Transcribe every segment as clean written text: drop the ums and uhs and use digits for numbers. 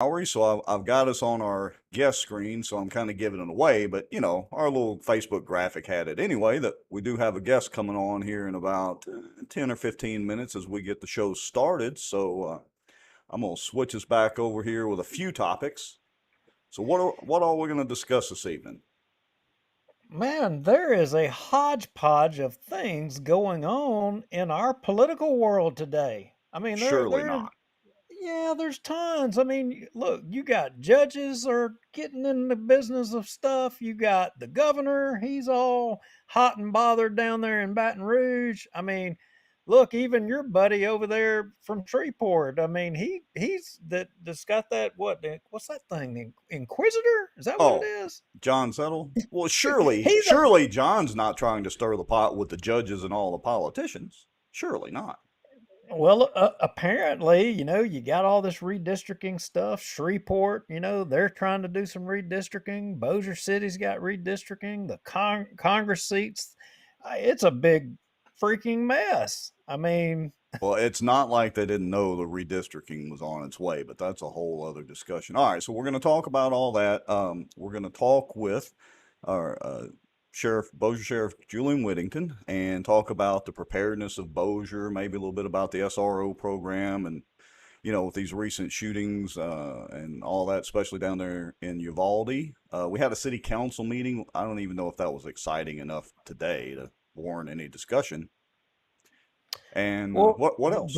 Lowry, so I've got us on our guest screen, so I'm kind of giving it away, but our little Facebook graphic had it anyway, that we do have a guest coming on here in about 10 or 15 minutes as we get the show started. So I'm going to switch us back over here with a few topics. So what are we going to discuss this evening? Man, there is a hodgepodge of things going on in our political world today. I mean, Surely not. yeah, there's tons. I mean, look, you got judges are getting in the business of stuff. You got the governor, he's all hot and bothered down there in Baton Rouge. I mean, look, even your buddy over there from Shreveport. I mean, he's that's got that what's that thing? The Inquisitor? Is that what it Oh, is? John Settle? Well, surely, He's a surely John's not trying to stir the pot with the judges and all the politicians. Surely not. Well, apparently, you got all this redistricting stuff. Shreveport, they're trying to do some redistricting. Bossier City's got redistricting. The Congress seats, it's a big freaking mess. I mean, Well, it's not like they didn't know the redistricting was on its way, but that's a whole other discussion. All right, so we're going to talk about all that. We're going to talk with our Bossier Sheriff Julian Whittington and talk about the preparedness of Bossier, maybe a little bit about the SRO program, and with these recent shootings and all that, especially down there in Uvalde. We had a city council meeting. I don't even know if that was exciting enough today to warrant any discussion. And well, what else?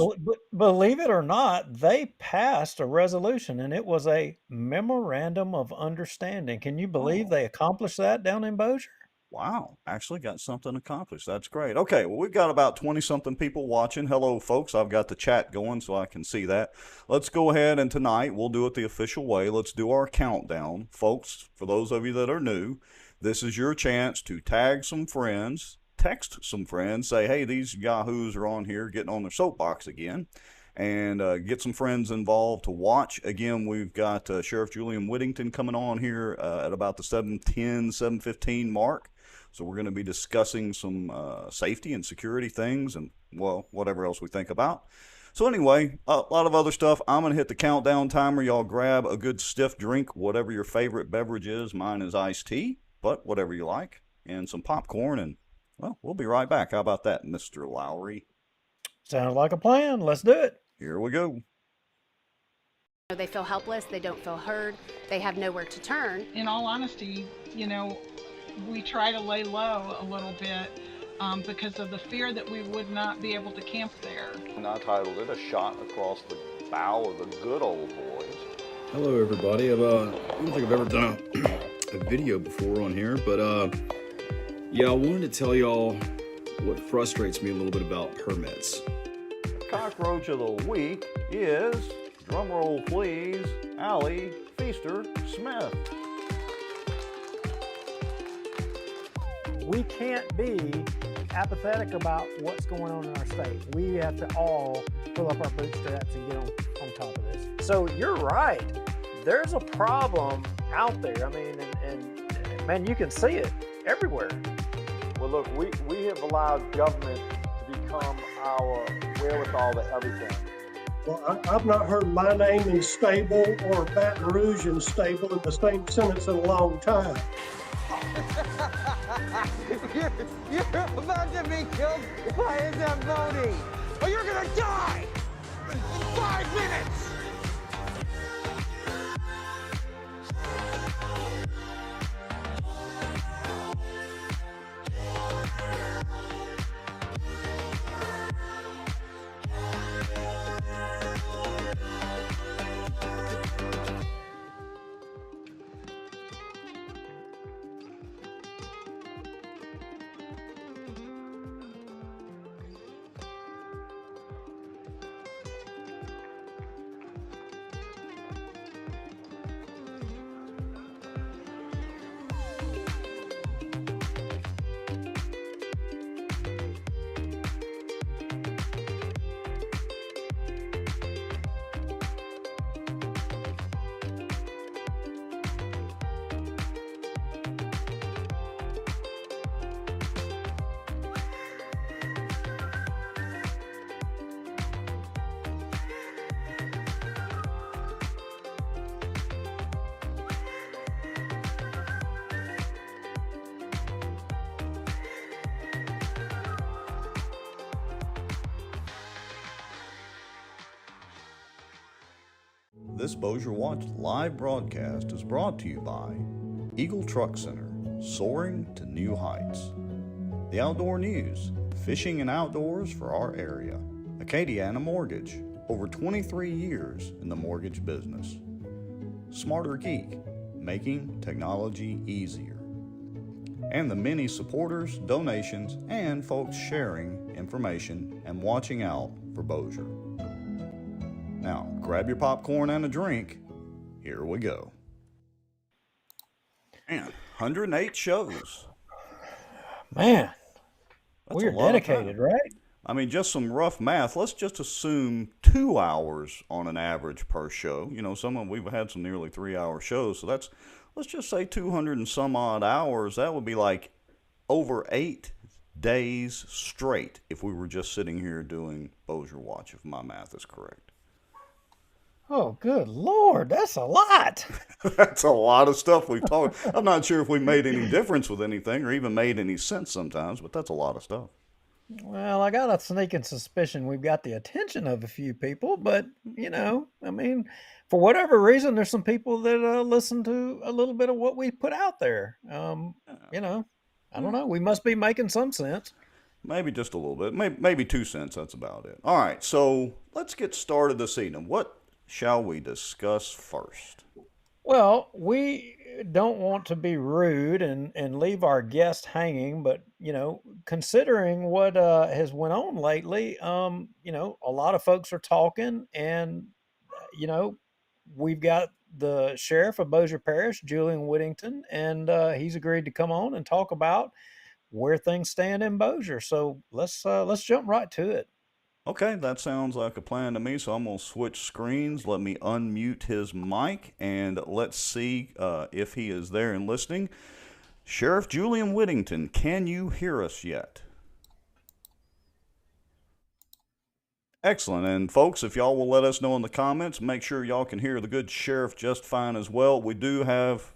believe it or not, they passed a resolution and it was a memorandum of understanding. Can you believe Oh, they accomplished that down in Bossier? wow. Actually got something accomplished. That's great. Okay, well, we've got about 20 something people watching. Hello, folks. I've got the chat going so I can see that. Let's go ahead and tonight we'll do it the official way. Let's do our countdown. Folks, for those of you that are new, this is your chance to tag some friends, text some friends, say, hey, these yahoos are on here getting on their soapbox again, and get some friends involved to watch. Again, we've got Sheriff Julian Whittington coming on here at about the 7:10, 7:15 mark. So we're going to be discussing some safety and security things and, well, whatever else we think about. So anyway, a lot of other stuff. I'm going to hit the countdown timer. Y'all grab a good stiff drink, whatever your favorite beverage is. Mine is iced tea, but whatever you like, and some popcorn, and, well, we'll be right back. How about that, Mr. Lowry? Sounds like a plan. Let's do it. Here we go. They feel helpless, they don't feel heard, they have nowhere to turn. In all honesty, we try to lay low a little bit because of the fear that we would not be able to camp there. And I titled it A Shot Across the Bow of the Good Old Boys. Hello everybody. I don't think I've ever done a video before on here, but yeah, I wanted to tell y'all what frustrates me a little bit about permits. Cockroach of the week is, drumroll please, Allie Feaster Smith. We can't be apathetic about what's going on in our state. We have to all pull up our bootstraps and get on top of this. So you're right. There's a problem out there. I mean, and man, you can see it everywhere. Well, look, we have allowed government to become our wherewithal to everything. Well, I've not heard my name in stable or Baton Rouge in stable in the same sentence in a long time. You're about to be killed by a Zamboni, or you're gonna die in 5 minutes. This Bossier Watch live broadcast is brought to you by Eagle Truck Center, soaring to new heights. The Outdoor News, fishing and outdoors for our area. Acadiana Mortgage, over 23 years in the mortgage business. Smarter Geek, making technology easier. And the many supporters, donations, and folks sharing information and watching out for Bossier. Now, grab your popcorn and a drink. Here we go. Man, 108 shows. Man, That's we're a lot of time. dedicated, right? I mean, just some rough math. Let's just assume 2 hours on an average per show. You know, we've had some nearly 3-hour shows. So let's just say 200 and some odd hours. That would be like over 8 days straight if we were just sitting here doing Bossier Watch, if my math is correct. Oh, good Lord, that's a lot. That's a lot of stuff we've talked. I'm not sure if we made any difference with anything or even made any sense sometimes, but that's a lot of stuff. Well, I got a sneaking suspicion we've got the attention of a few people, but, I mean, for whatever reason, there's some people that listen to a little bit of what we put out there. I don't know. We must be making some sense. Maybe just a little bit. Maybe 2 cents. That's about it. All right, so let's get started this evening. What shall we discuss first? Well, we don't want to be rude and leave our guest hanging, but considering what has went on lately, a lot of folks are talking, and we've got the sheriff of Bossier Parish, Julian Whittington, and he's agreed to come on and talk about where things stand in Bossier. So let's jump right to it. Okay, that sounds like a plan to me, so I'm going to switch screens. Let me unmute his mic, and let's see if he is there and listening. Sheriff Julian Whittington, can you hear us yet? Excellent, and folks, if y'all will let us know in the comments, make sure y'all can hear the good sheriff just fine as well. We do have...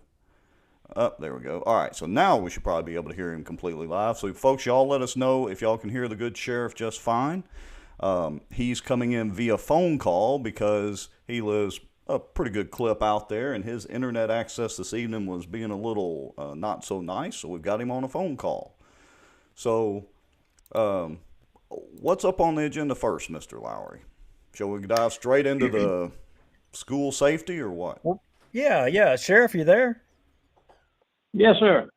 there we go. All right, so now we should probably be able to hear him completely live. So, folks, y'all let us know if y'all can hear the good sheriff just fine. He's coming in via phone call because he lives a pretty good clip out there, and his internet access this evening was being a little not so nice, so we've got him on a phone call. So, what's up on the agenda first, Mr. Lowry? Shall we dive straight into the school safety or what? Well, yeah. Sheriff, you there? Yes, sir.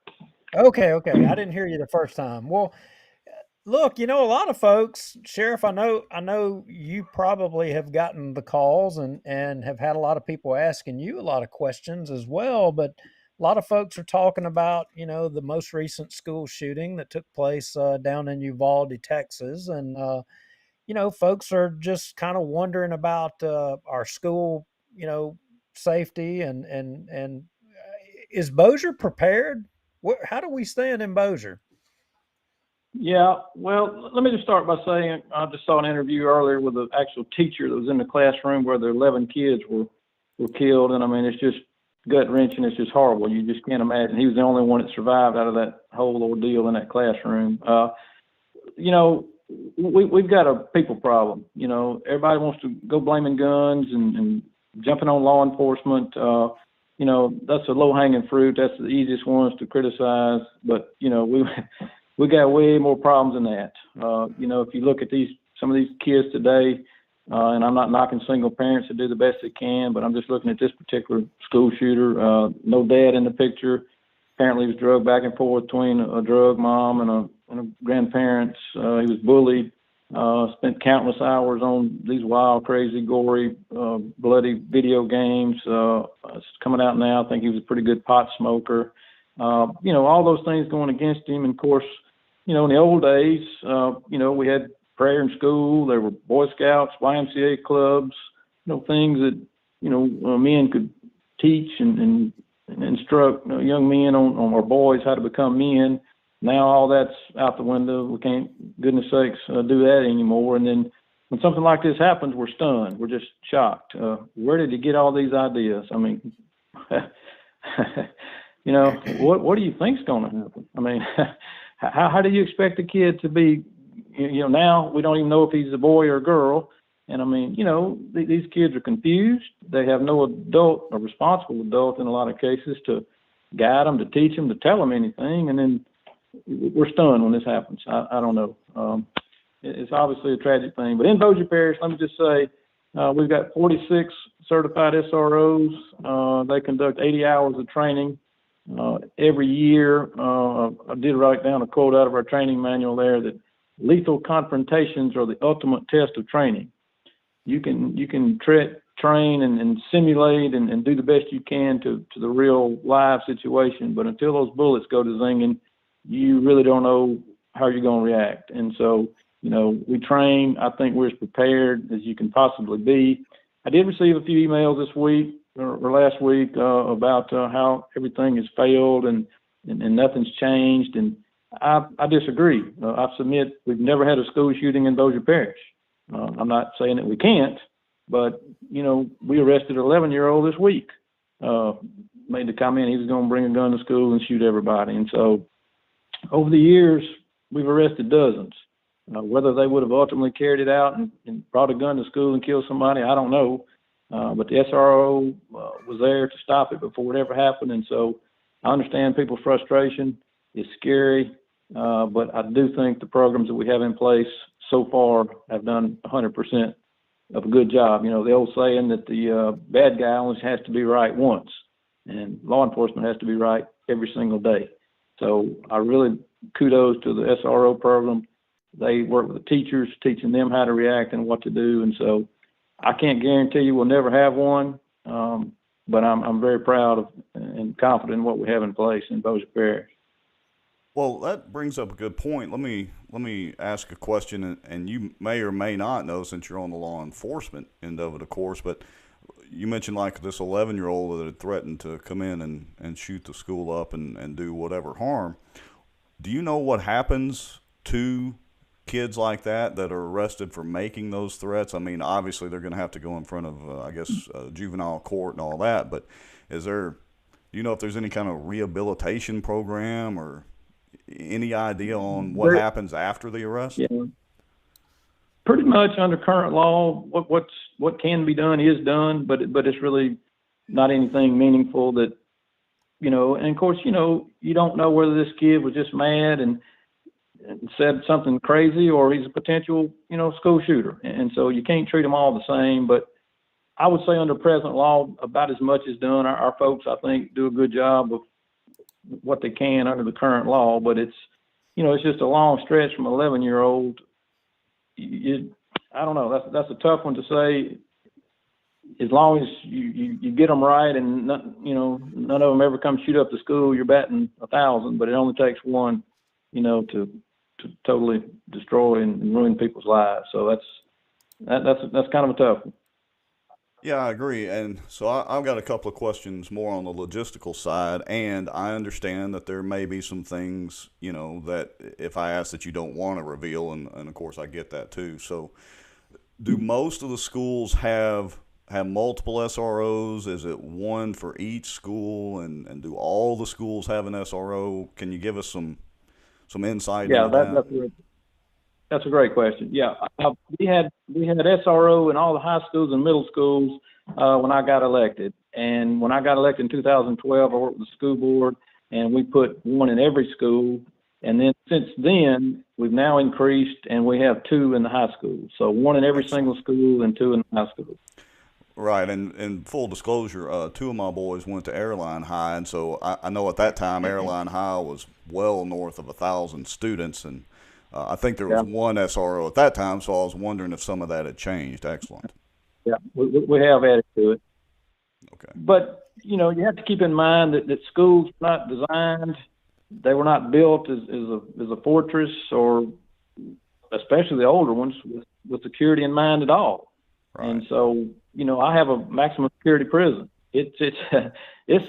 Okay. I didn't hear you the first time. Well, look, a lot of folks, Sheriff, I know you probably have gotten the calls and have had a lot of people asking you a lot of questions as well, but a lot of folks are talking about, the most recent school shooting that took place down in Uvalde, Texas. And, folks are just kind of wondering about our school, safety and is Bossier prepared? How do we stand in Bossier? Yeah, well, let me just start by saying I just saw an interview earlier with an actual teacher that was in the classroom where the 11 kids were killed. And I mean, it's just gut wrenching. It's just horrible. You just can't imagine. He was the only one that survived out of that whole ordeal in that classroom. We've got a people problem. Everybody wants to go blaming guns and jumping on law enforcement. That's a low hanging fruit. That's the easiest ones to criticize. But, we got way more problems than that. If you look at some of these kids today, and I'm not knocking single parents that do the best they can, but I'm just looking at this particular school shooter. No dad in the picture. Apparently he was drugged back and forth between a drug mom and a grandparents. He was bullied, spent countless hours on these wild, crazy, gory, bloody video games. It's coming out now. I think he was a pretty good pot smoker. All those things going against him. And of course, in the old days, we had prayer in school. There were Boy Scouts, YMCA clubs, things that, men could teach and instruct young men or boys how to become men. Now all that's out the window. We can't, goodness sakes, do that anymore. And then when something like this happens, we're stunned. We're just shocked. Where did he get all these ideas? I mean, what do you think's going to happen? I mean, how do you expect a kid to be? Now we don't even know if he's a boy or a girl. And I mean, you know, these kids are confused. They have no adult or responsible adult in a lot of cases to guide them, to teach them, to tell them anything. And then we're stunned when this happens. I don't know. It's obviously a tragic thing. But in Bossier Parish, let me just say, we've got 46 certified SROs. They conduct 80 hours of training every year. I did write down a quote out of our training manual there that lethal confrontations are the ultimate test of training. You can train and simulate and do the best you can to the real live situation, but until those bullets go to zinging, you really don't know how you're going to react. And so, you know, we train. I think we're as prepared as you can possibly be. I did receive a few emails this week or last week about how everything has failed and nothing's changed, and I disagree. I submit we've never had a school shooting in Bossier Parish. I'm not saying that we can't, but, you know, we arrested an 11-year-old this week. Made the comment he was going to bring a gun to school and shoot everybody. And so over the years, we've arrested dozens. Whether they would have ultimately carried it out and brought a gun to school and killed somebody, I don't know. But the SRO was there to stop it before it ever happened. And so I understand people's frustration. It's scary. But I do think the programs that we have in place so far have done 100% of a good job. You know, the old saying that the bad guy only has to be right once, and law enforcement has to be right every single day. So I really kudos to the SRO program. They work with the teachers, teaching them how to react and what to do. And so I can't guarantee you we'll never have one, but I'm very proud of and confident in what we have in place in Bossier Parish. Well, that brings up a good point. Let me ask a question, and you may or may not know since you're on the law enforcement end of it, of course, but you mentioned like this 11-year-old that had threatened to come in and shoot the school up and do whatever harm. Do you know what happens to kids like that are arrested for making those threats? I mean, obviously they're going to have to go in front of, I guess, juvenile court and all that, but do you know if there's any kind of rehabilitation program or any idea on what happens after the arrest? Yeah. Pretty much under current law, what can be done is done, but it's really not anything meaningful that, you know, and of course, you know, you don't know whether this kid was just mad and said something crazy or he's a potential, you know, school shooter. And so you can't treat them all the same, but I would say under present law, about as much is done. Our folks, I think, do a good job of what they can under the current law, but it's, you know, it's just a long stretch from 11-year-old. I don't know. That's a tough one to say. As long as you get them right and none of them ever come shoot up the school, you're batting 1,000. But it only takes one, you know, to totally destroy and ruin people's lives. So that's kind of a tough one. Yeah, I agree. And so I've got a couple of questions more on the logistical side, and I understand that there may be some things, you know, that if I ask that you don't want to reveal, and of course I get that too. So do most of the schools have multiple SROs? Is it one for each school, and do all the schools have an SRO? Can you give us some insight into that? That's a great question. Yeah, we had SRO in all the high schools and middle schools when I got elected. And when I got elected in 2012, I worked with the school board, and we put one in every school. And then since then, we've now increased, and we have two in the high school. So one in every single school and two in the high school. Right, and in full disclosure, two of my boys went to Airline High, and so I know at that time Airline High was well north of 1,000 students, and I think there was one SRO at that time, so I was wondering if some of that had changed. Excellent. Yeah, we have added to it. Okay. But, you know, you have to keep in mind that schools were not designed, they were not built as a fortress, or especially the older ones, with security in mind at all. Right. And so, you know, I have a maximum security prison. It's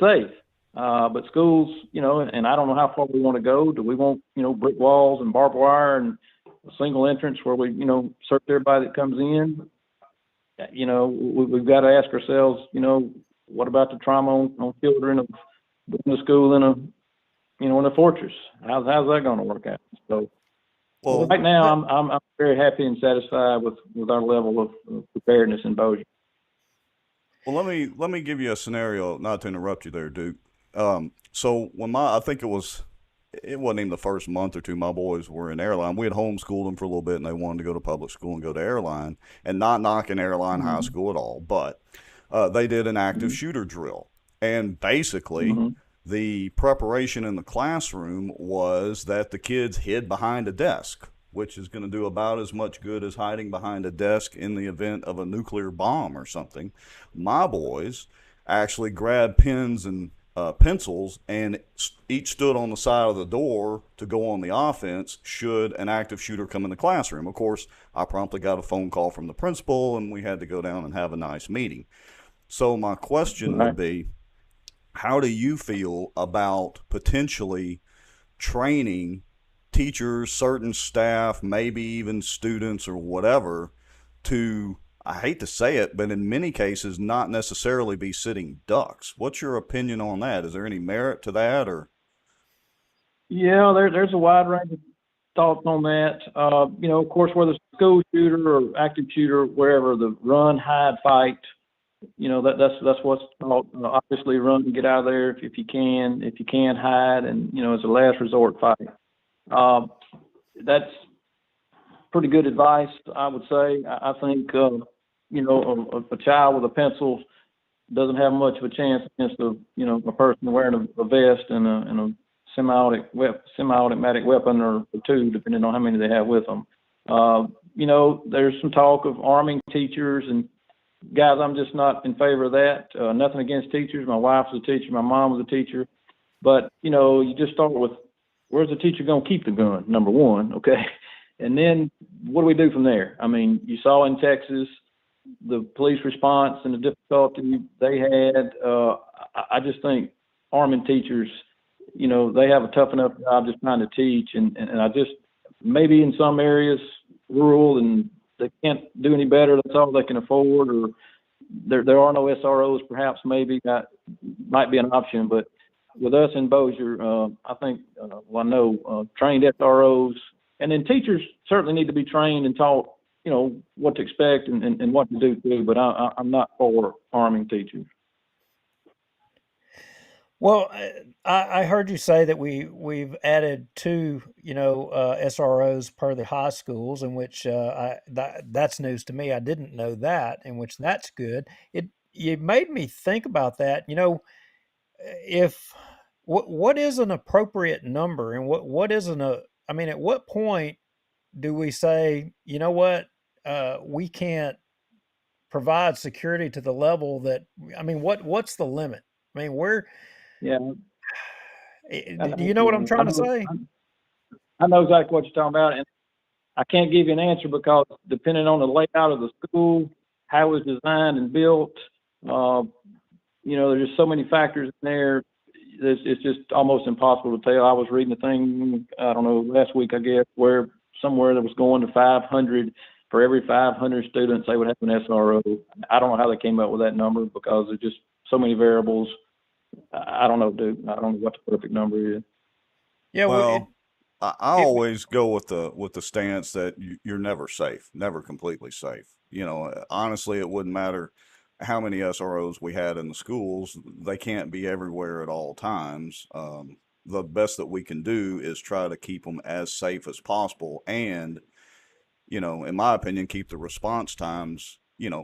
safe. But schools, you know, and I don't know how far we want to go. Do we want, you know, brick walls and barbed wire and a single entrance where we, you know, search everybody that comes in? You know, we've got to ask ourselves, you know, what about the trauma on children of going to school in a fortress? How's that going to work out? So, right now, I'm very happy and satisfied with our level of preparedness in Bossier. Well, let me give you a scenario, not to interrupt you there, Duke. So when I think it wasn't even the first month or two, my boys were in airline. We had homeschooled them for a little bit, and they wanted to go to public school and go to airline, and not knocking airline high school at all, but they did an active shooter drill, and basically the preparation in the classroom was that the kids hid behind a desk, which is going to do about as much good as hiding behind a desk in the event of a nuclear bomb or something. My boys actually grabbed pens and pencils and each stood on the side of the door to go on the offense should an active shooter come in the classroom. Of course, I promptly got a phone call from the principal, and we had to go down and have a nice meeting. So my question would be, how do you feel about potentially training teachers, certain staff, maybe even students or whatever, to, I hate to say it, but in many cases, not necessarily be sitting ducks? What's your opinion on that? Is there any merit to that, or? Yeah, there's a wide range of thoughts on that. Of course, whether it's school shooter or active shooter, wherever, the run, hide, fight, that's what's taught. Obviously, run and get out of there if you can. If you can, hide, and as a last resort, fight. That's pretty good advice, I would say. I think a child with a pencil doesn't have much of a chance against a person wearing a vest and a semi-automatic weapon or two, depending on how many they have with them. There's some talk of arming teachers, and guys, I'm just not in favor of that. Nothing against teachers. My wife was a teacher. My mom was a teacher. But, you just start with, where's the teacher going to keep the gun, number one, okay? And then what do we do from there? I mean, you saw in Texas the police response and the difficulty they had. I just think arming teachers, they have a tough enough job just trying to teach. And I just, maybe in some areas, rural, and they can't do any better, that's all they can afford, or there are no SROs, perhaps, maybe that might be an option. But with us in Bossier, I think, I know trained SROs, and then teachers certainly need to be trained and taught, what to expect and what to do too. But I'm not for arming teachers. Well, I heard you say that we've added two, SROs per the high schools, in which that's news to me. I didn't know that, in which that's good. It made me think about that. If what is an appropriate number, and what isn't I mean, at what point do we say, we can't provide security to the level that, I mean, what's the limit? I mean, Yeah. do you know what I'm trying to say? I know exactly what you're talking about, and I can't give you an answer because depending on the layout of the school, how it was designed and built, there's just so many factors in there. It's just almost impossible to tell. I was reading a thing, I don't know, last week, I guess, where somewhere that was going to 500 for every 500 students, they would have an SRO. I don't know how they came up with that number because there's just so many variables. I don't know, dude. I don't know what the perfect number is. Yeah, well, I always go with the stance that you're never safe, never completely safe. Honestly, it wouldn't matter how many SROs we had in the schools. They can't be everywhere at all times. The best that we can do is try to keep them as safe as possible, and in my opinion, keep the response times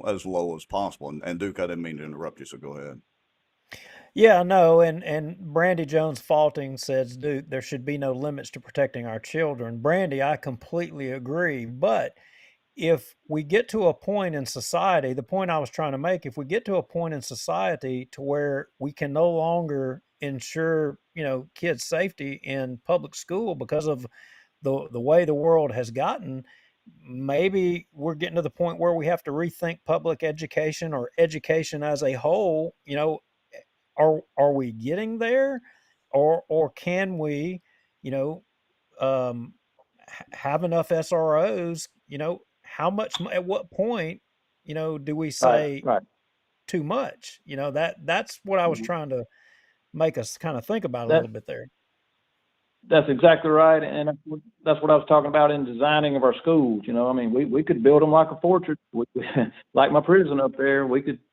as low as possible. And Duke, I didn't mean to interrupt you, so go ahead. Yeah, no, and Brandy Jones Faulting says, Duke, there should be no limits to protecting our children. Brandy, I completely agree. But if we get to a point in society, the point I was trying to make, if we get to a point in society to where we can no longer ensure, kids' safety in public school because of the way the world has gotten, maybe we're getting to the point where we have to rethink public education or education as a whole. Are we getting there, or can we, have enough SROs? How much? At what point, do we say Right. too much? That's what I was trying to make us kind of think about a little bit there. That's exactly right, and that's what I was talking about in designing of our schools. You know, I mean, we could build them like a fortress, like my prison up there.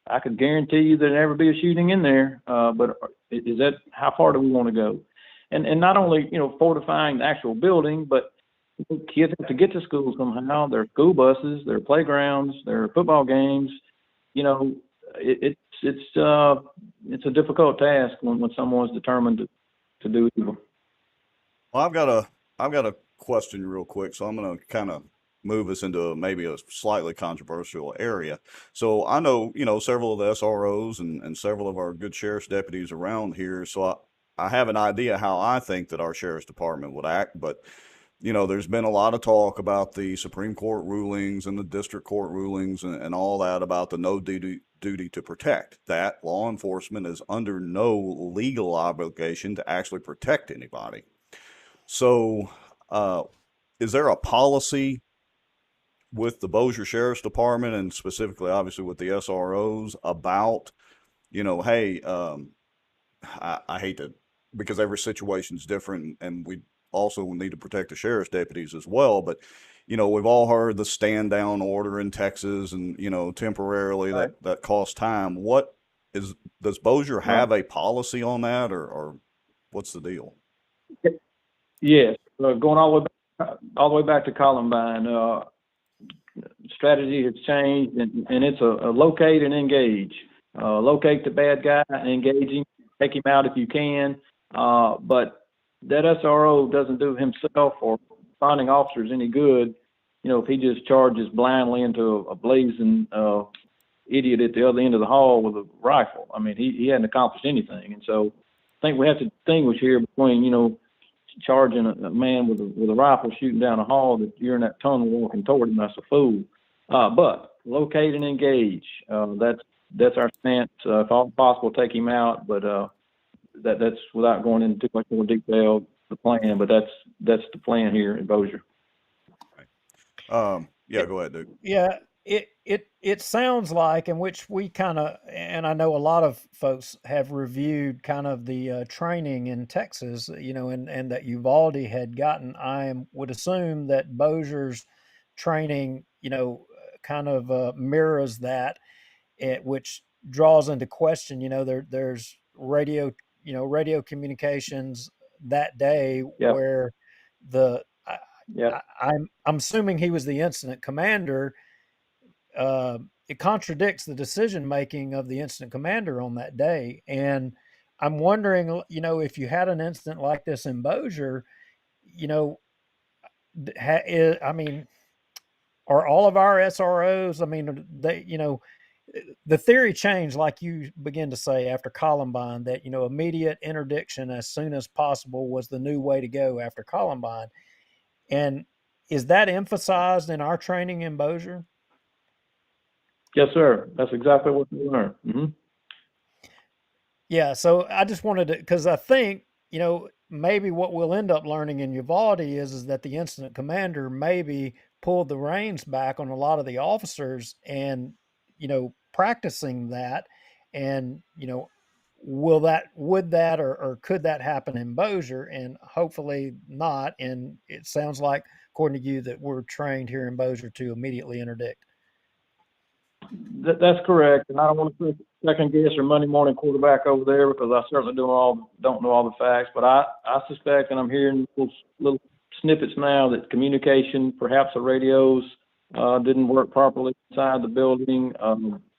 I could guarantee you there'd never be a shooting in there. But is that how far do we want to go? And not only fortifying the actual building, but kids have to get to school somehow. Their school buses, their playgrounds, their football games. You know, it's a difficult task when someone's determined to do evil. Well, I've got a question real quick, so I'm going to kind of move us into maybe a slightly controversial area. So I know, several of the SROs and several of our good sheriff's deputies around here. So I have an idea how I think that our sheriff's department would act, but there's been a lot of talk about the Supreme Court rulings and the district court rulings and all that about the no duty to protect. That law enforcement is under no legal obligation to actually protect anybody. So, is there a policy with the Bossier Sheriff's Department and specifically, obviously, with the SROs about, hey, I hate to, because every situation is different, and we also need to protect the sheriff's deputies as well. But, we've all heard the stand down order in Texas, and temporarily Right. that costs time. Does Bossier have a policy on that, or what's the deal? Yes, going all the way back to Columbine, strategy has changed, and it's a locate and engage. Locate the bad guy, engage him, take him out if you can. But that SRO doesn't do himself or finding officers any good, if he just charges blindly into a blazing idiot at the other end of the hall with a rifle. I mean, he hadn't accomplished anything. And so I think we have to distinguish here between, charging a man with a rifle shooting down a hall that you're in that tunnel walking toward him. That's a fool. But locate and engage. That's our stance. If all possible, take him out. But that's without going into too much more detail. The plan, but that's the plan here in Bossier. Yeah, go ahead, Duke. Yeah, it sounds like, in which we kind of, and I know a lot of folks have reviewed kind of the training in Texas, and that Uvalde had gotten. Would assume that Bossier's training, kind of mirrors that, which draws into question, there's radio communications that day. Yep. Where I'm assuming he was the incident commander. It contradicts the decision making of the incident commander on that day, and I'm wondering, if you had an incident like this in Bossier, I mean, are all of our SROs? I mean, the theory changed, like you begin to say, after Columbine, that immediate interdiction as soon as possible was the new way to go after Columbine. And is that emphasized in our training in Bossier? Yes, sir. That's exactly what we learned. Mm-hmm. Yeah. So I just wanted to, because I think, maybe what we'll end up learning in Uvalde is that the incident commander maybe pulled the reins back on a lot of the officers and, practicing that. And, would that or could that happen in Bossier? And hopefully not. And it sounds like, according to you, that we're trained here in Bossier to immediately interdict. That's correct, and I don't want to second guess or Monday morning quarterback over there, because I certainly don't know all the facts. But I suspect, and I'm hearing little snippets now, that communication, perhaps the radios, didn't work properly inside the building.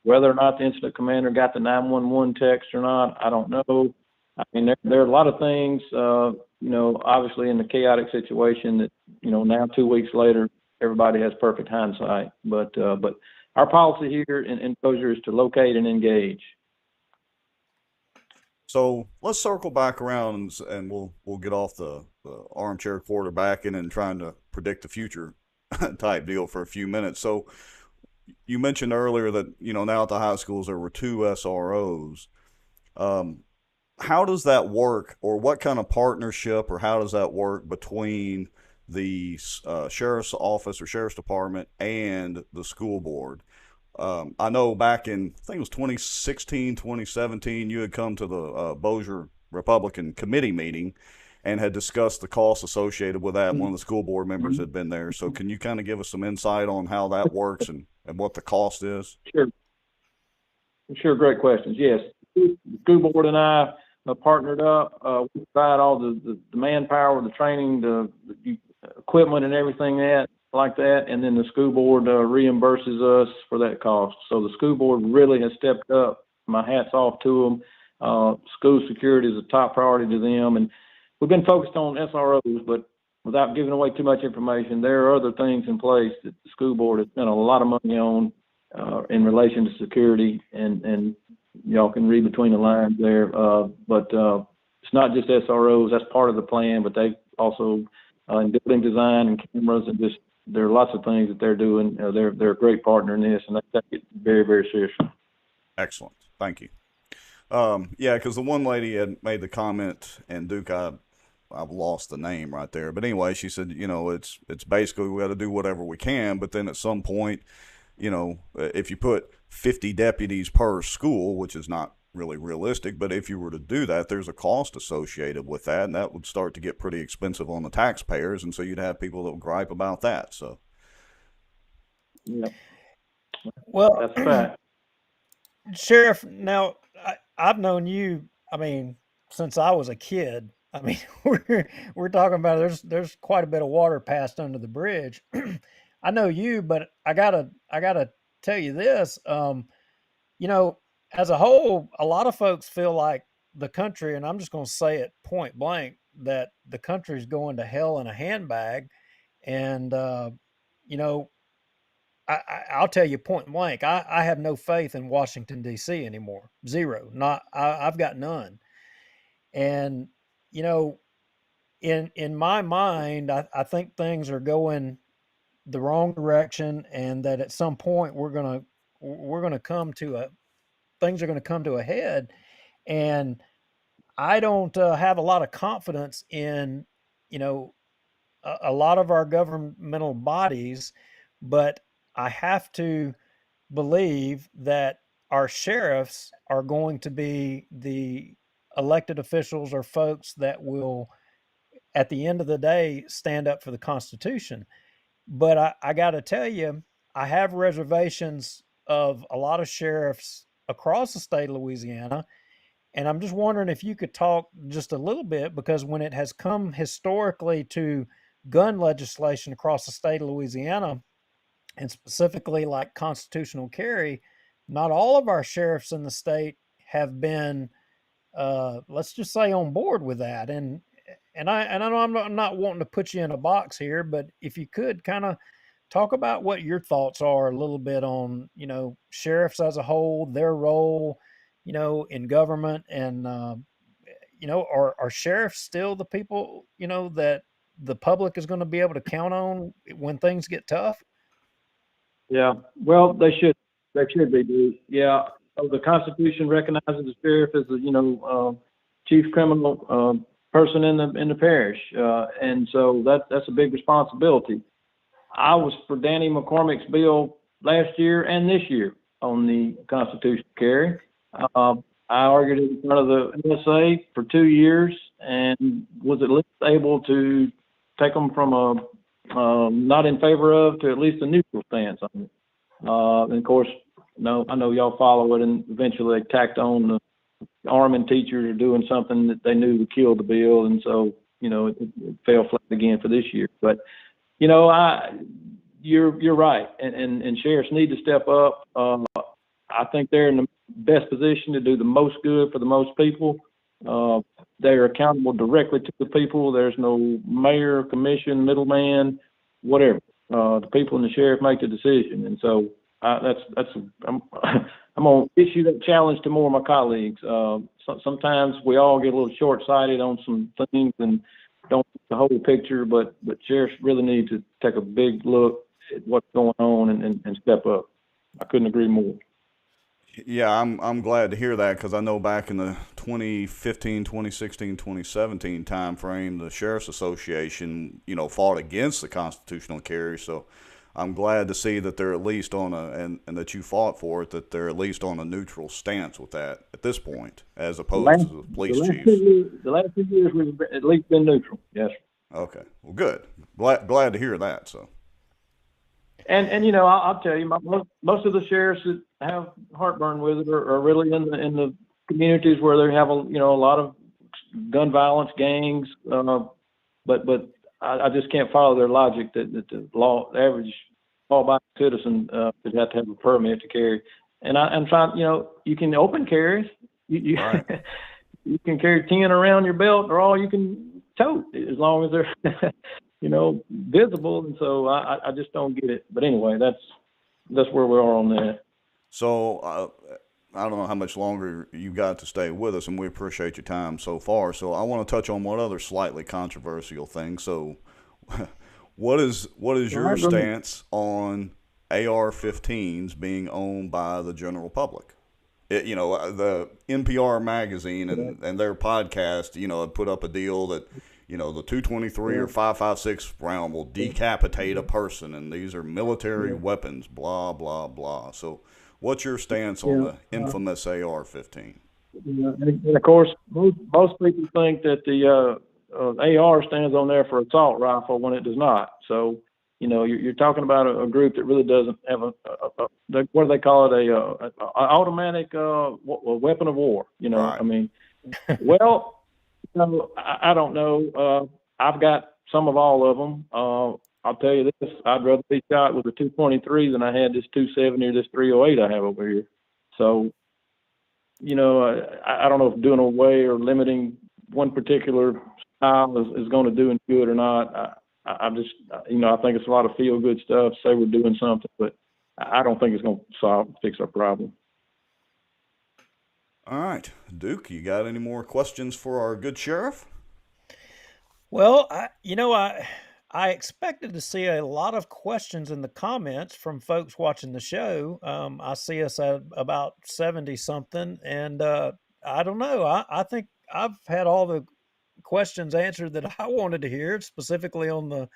Whether or not the incident commander got the 911 text or not, I don't know. I mean, there are a lot of things, obviously in the chaotic situation that, now 2 weeks later, everybody has perfect hindsight. But our policy here in Bossier is to locate and engage. So let's circle back around and we'll get off the armchair quarterbacking and trying to predict the future type deal for a few minutes. So you mentioned earlier that, now at the high schools there were 2 SROs. How does that work, or what kind of partnership, or how does that work between the sheriff's office or sheriff's department and the school board? I know back in, I think it was 2016, 2017, you had come to the Bossier Republican committee meeting, and had discussed the costs associated with that. One of the school board members had been there. So can you kind of give us some insight on how that works and what the cost is? Sure. Sure. Great questions. Yes. The school board and I partnered up. We provide all the manpower, the training, the equipment and everything like that. And then the school board reimburses us for that cost. So the school board really has stepped up. My hat's off to them. School security is a top priority to them. And we've been focused on SROs, but without giving away too much information, there are other things in place that the school board has spent a lot of money on in relation to security, and y'all can read between the lines there. But it's not just SROs, that's part of the plan, but they also in building design and cameras, and just there are lots of things that they're doing. They're a great partner in this, and they take it very, very seriously. Excellent. Thank you. Yeah, because the one lady had made the comment, and Duke, I've lost the name right there. But anyway, she said, it's basically we got to do whatever we can. But then at some point, if you put 50 deputies per school, which is not really realistic, but if you were to do that, there's a cost associated with that, and that would start to get pretty expensive on the taxpayers. And so you'd have people that would gripe about that. So, yeah. Well, that's a fact. Sheriff, now I've known you, since I was a kid. We're talking about there's quite a bit of water passed under the bridge. I know you, but I gotta tell you this. As a whole, a lot of folks feel like the country, and I'm just going to say it point blank, that the country's going to hell in a handbag. And I'll tell you point blank, I have no faith in Washington D.C. anymore. Zero. I've got none. And in my mind, I think things are going the wrong direction, and that at some point things are going to come to a head. And I don't have a lot of confidence in a lot of our governmental bodies, but I have to believe that our sheriffs are going to be the elected officials or folks that will, at the end of the day, stand up for the Constitution. But I got to tell you, I have reservations of a lot of sheriffs across the state of Louisiana. And I'm just wondering if you could talk just a little bit, because when it has come historically to gun legislation across the state of Louisiana, and specifically like constitutional carry, not all of our sheriffs in the state have been, let's just say, on board with that. And I know I'm not wanting to put you in a box here, but if you could kind of talk about what your thoughts are a little bit on, sheriffs as a whole, their role, in government, and, are sheriffs still the people, that the public is going to be able to count on when things get tough? Yeah, well, they should be, dude. Yeah, the Constitution recognizes the sheriff as the chief criminal person in the parish, and so that's a big responsibility. I was for Danny McCormick's bill last year and this year on the constitutional carry. I argued it in front of the NSA for 2 years and was at least able to take them from a not in favor of to at least a neutral stance on it. And of course, I know y'all follow it, and eventually they tacked on the arming teachers or doing something that they knew would kill the bill, and so it fell flat again for this year. But you're right, and sheriffs need to step up. I think they're in the best position to do the most good for the most people. They're accountable directly to the people. There's no mayor, commission, middleman, whatever. The people and the sheriff make the decision, and so I'm gonna issue that challenge to more of my colleagues. Sometimes we all get a little short-sighted on some things and don't see the whole picture, but sheriffs really need to take a big look at what's going on and step up. I couldn't agree more. Yeah, I'm glad to hear that, because I know back in the 2015, 2016, 2017 time frame, the Sheriff's Association, fought against the constitutional carry. So I'm glad to see that they're at least on and that you fought for it, that they're at least on a neutral stance with that at this point, as opposed to the police chief. The last 2 years we've at least been neutral. Yes, sir. Okay, well, good. Glad to hear that. So. And you know, I'll tell you, most of the sheriffs that have heartburn with it are really in the communities where they have a lot of gun violence, gangs. But I just can't follow their logic that the average law-abiding citizen would have to have a permit to carry. And I'm trying, you can open carry. You Right. you can carry 10 around your belt, or all you can tote, as long as they're visible. And so I just don't get it. But anyway, that's where we are on that. So I don't know how much longer you got to stay with us, and we appreciate your time so far. So I want to touch on one other slightly controversial thing. So what is your stance on AR-15s being owned by the general public? The NPR magazine and their podcast, had put up a deal that, the 223 or 5.56 round will decapitate a person, and these are military weapons, blah, blah, blah. So what's your stance on the infamous AR-15? And of course, most people think that the AR stands on there for assault rifle when it does not. So, you're talking about a group that really doesn't have what do they call it? A automatic weapon of war. Right. I mean, well, I don't know. I've got some of all of them. I'll tell you this: I'd rather be shot with a 223 than I had this 270 or this 308 I have over here. So, I don't know if doing away or limiting one particular style is going to do any good or not. I just, I think it's a lot of feel good stuff. Say we're doing something, but I don't think it's going to fix our problem. All right, Duke, you got any more questions for our good sheriff? Well, I expected to see a lot of questions in the comments from folks watching the show. I see us at about 70 something, and I don't know. I think I've had all the questions answered that I wanted to hear, specifically on the,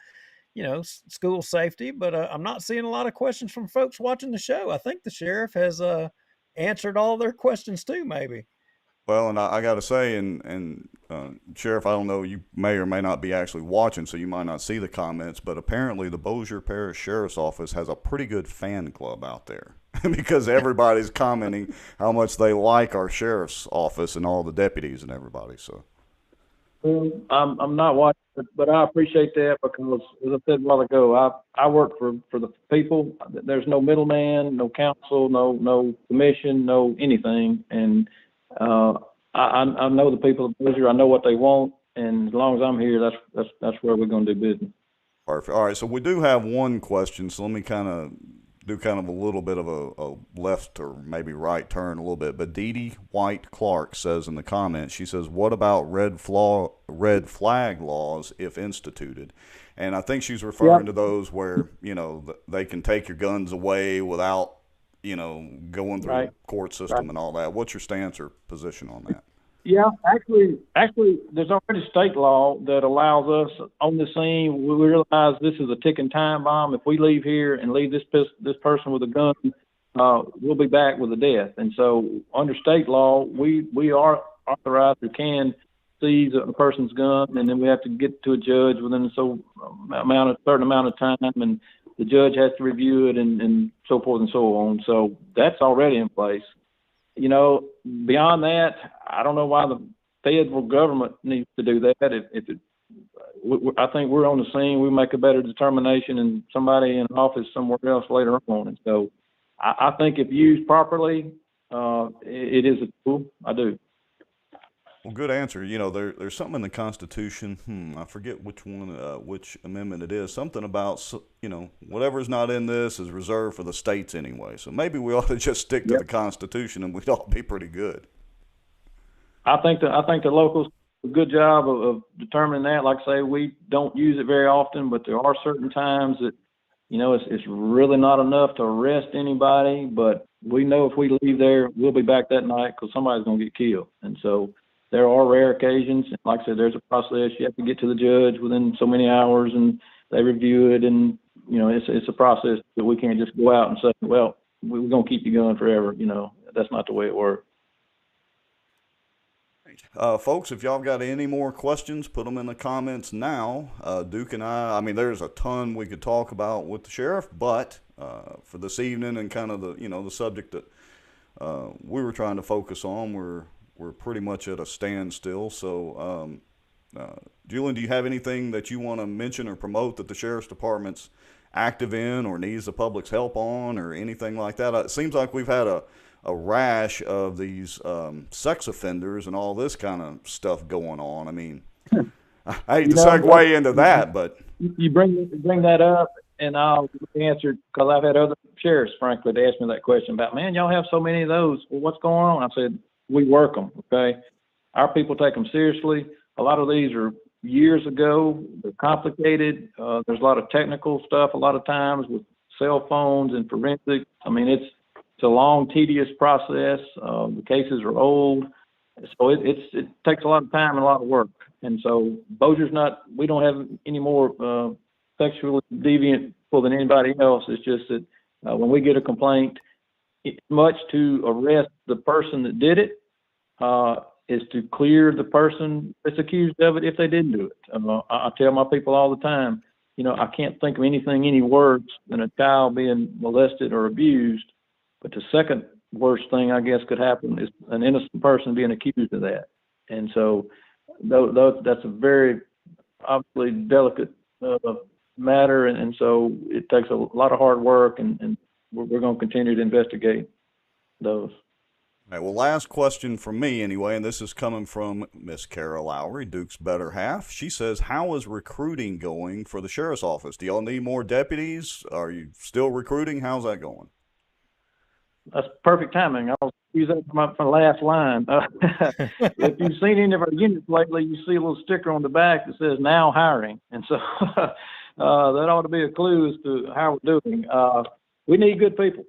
school safety. But I'm not seeing a lot of questions from folks watching the show. I think the sheriff has answered all their questions too, maybe. Well, and I got to say, and Sheriff, I don't know, you may or may not be actually watching, so you might not see the comments, but apparently the Bossier Parish Sheriff's Office has a pretty good fan club out there because everybody's commenting how much they like our sheriff's office and all the deputies and everybody. So, I'm not watching, but I appreciate that because, as I said a while ago, I work for the people. There's no middleman, no council, no commission, no anything, and I know the people of Bossier. I know what they want, and as long as I'm here, that's where we're going to do business. Perfect. All right, so we do have one question, so let me do a little bit of a left or maybe right turn a little bit. But Dee Dee White Clark says in the comments, she says, what about red flag laws if instituted? And I think she's referring to those where, they can take your guns away without, going through the court system and all that. What's your stance or position on that? Yeah, actually, there's already state law that allows us on the scene. We realize this is a ticking time bomb. If we leave here and leave this person with a gun, we'll be back with a death. And so, under state law, we are authorized to can seize a person's gun, and then we have to get to a judge within a certain amount of time, and the judge has to review it, and so forth and so on. So that's already in place. Beyond that, I don't know why the federal government needs to do that. I think we're on the scene. We make a better determination than somebody in office somewhere else later on. And so I think if used properly, it is a tool. I do. Well, good answer. There's something in the Constitution. I forget which one, which amendment it is. Something about, whatever's not in this is reserved for the states anyway. So maybe we ought to just stick to the Constitution, and we'd all be pretty good. I think the locals do a good job of determining that. Like I say, we don't use it very often, but there are certain times that, it's really not enough to arrest anybody. But we know if we leave there, we'll be back that night because somebody's going to get killed. And so there are rare occasions. Like I said, there's a process. You have to get to the judge within so many hours, and they review it, and it's a process that we can't just go out and say, well, we're going to keep you going forever. That's not the way it works. Folks, if y'all got any more questions, put them in the comments now. Duke and I mean, there's a ton we could talk about with the sheriff, but for this evening and kind of the subject that we were trying to focus on, we're pretty much at a standstill. So, Julian, do you have anything that you want to mention or promote that the sheriff's department's active in or needs the public's help on or anything like that? It seems like we've had a rash of these sex offenders and all this kind of stuff going on. I mean, I hate to segue into that, but you bring that up, and I'll answer, because I've had other sheriffs, frankly, to ask me that question about, man, y'all have so many of those. Well, what's going on? I said, we work them. Okay, our people take them seriously. A lot of these are years ago. They're complicated. There's a lot of technical stuff a lot of times with cell phones and forensics. I mean, it's a long, tedious process. The cases are old, so it takes a lot of time and a lot of work. And so Bossier's we don't have any more sexually deviant people than anybody else. It's just that when we get a complaint, it's much to arrest the person that did it, is to clear the person that's accused of it if they didn't do it. I tell my people all the time, I can't think of anything any worse than a child being molested or abused. But the second worst thing, I guess, could happen is an innocent person being accused of that. And so that's a very obviously delicate matter. And so it takes a lot of hard work, and we're going to continue to investigate those. All right, well, last question from me anyway, and this is coming from Miss Kara Lowry, Duke's better half. She says, how is recruiting going for the sheriff's office? Do y'all need more deputies? Are you still recruiting? How's that going? That's perfect timing. I'll use that for my last line. If you've seen any of our units lately, you see a little sticker on the back that says now hiring. And so that ought to be a clue as to how we're doing. We need good people.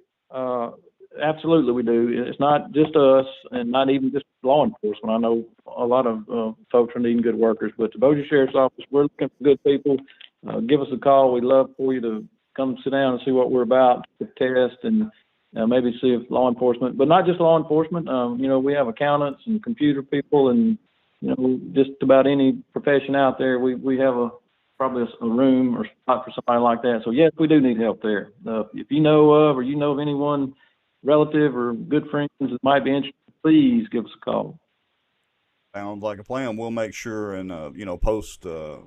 Absolutely we do. It's not just us and not even just law enforcement. I know a lot of folks are needing good workers, but the Bossier Sheriff's Office, we're looking for good people. Give us a call. We'd love for you to come sit down and see what we're about, test, and maybe see if law enforcement, but not just law enforcement. We have accountants and computer people and, just about any profession out there. We have probably a room or spot for somebody like that. So yes, we do need help there. If you know of, or you know of anyone, relative or good friends that might be interested, please give us a call. Sounds like a plan. We'll make sure and, post the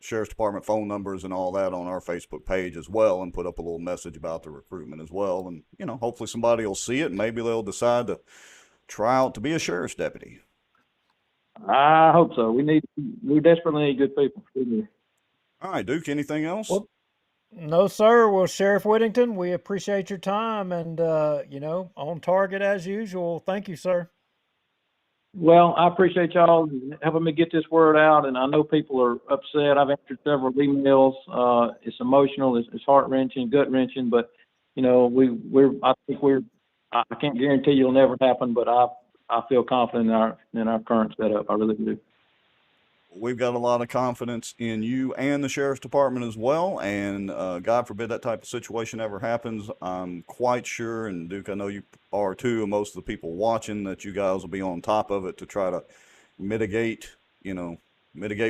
Sheriff's Department phone numbers and all that on our Facebook page as well, and put up a little message about the recruitment as well. And, hopefully somebody will see it and maybe they'll decide to try out to be a sheriff's deputy. I hope so. We desperately need good people. All right, Duke, anything else? Well, no, sir. Well, Sheriff Whittington, we appreciate your time and, on target as usual. Thank you, sir. Well, I appreciate y'all helping me get this word out, and I know people are upset. I've answered several emails. It's emotional, it's heart-wrenching, gut-wrenching, but, I can't guarantee it'll never happen, but I feel confident in our current setup. I really do. We've got a lot of confidence in you and the Sheriff's Department as well, and God forbid that type of situation ever happens. I'm quite sure, and Duke, I know you are too, and most of the people watching, that you guys will be on top of it to try to mitigate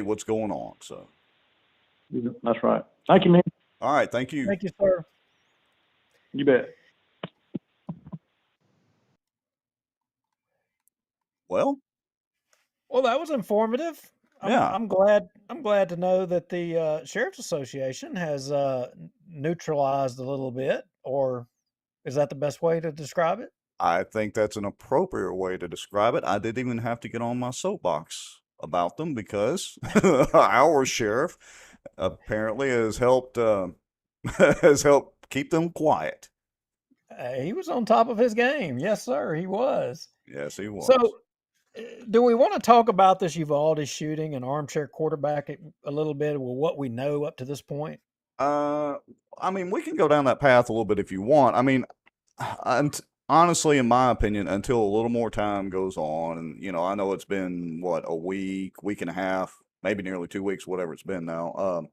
what's going on. So that's right. Thank you, man. All right, thank you. Thank you, sir. You bet. Well, that was informative. Yeah. I'm glad to know that the Sheriff's Association has neutralized a little bit, or is that the best way to describe it? I think that's an appropriate way to describe it. I didn't even have to get on my soapbox about them because our sheriff apparently has helped keep them quiet. He was on top of his game. Yes, sir, he was. Yes, he was. So, do we want to talk about this Uvalde shooting and armchair quarterback a little bit, with what we know up to this point? We can go down that path a little bit if you want. Honestly, in my opinion, until a little more time goes on, and, I know it's been, a week and a half, maybe nearly 2 weeks, whatever it's been now.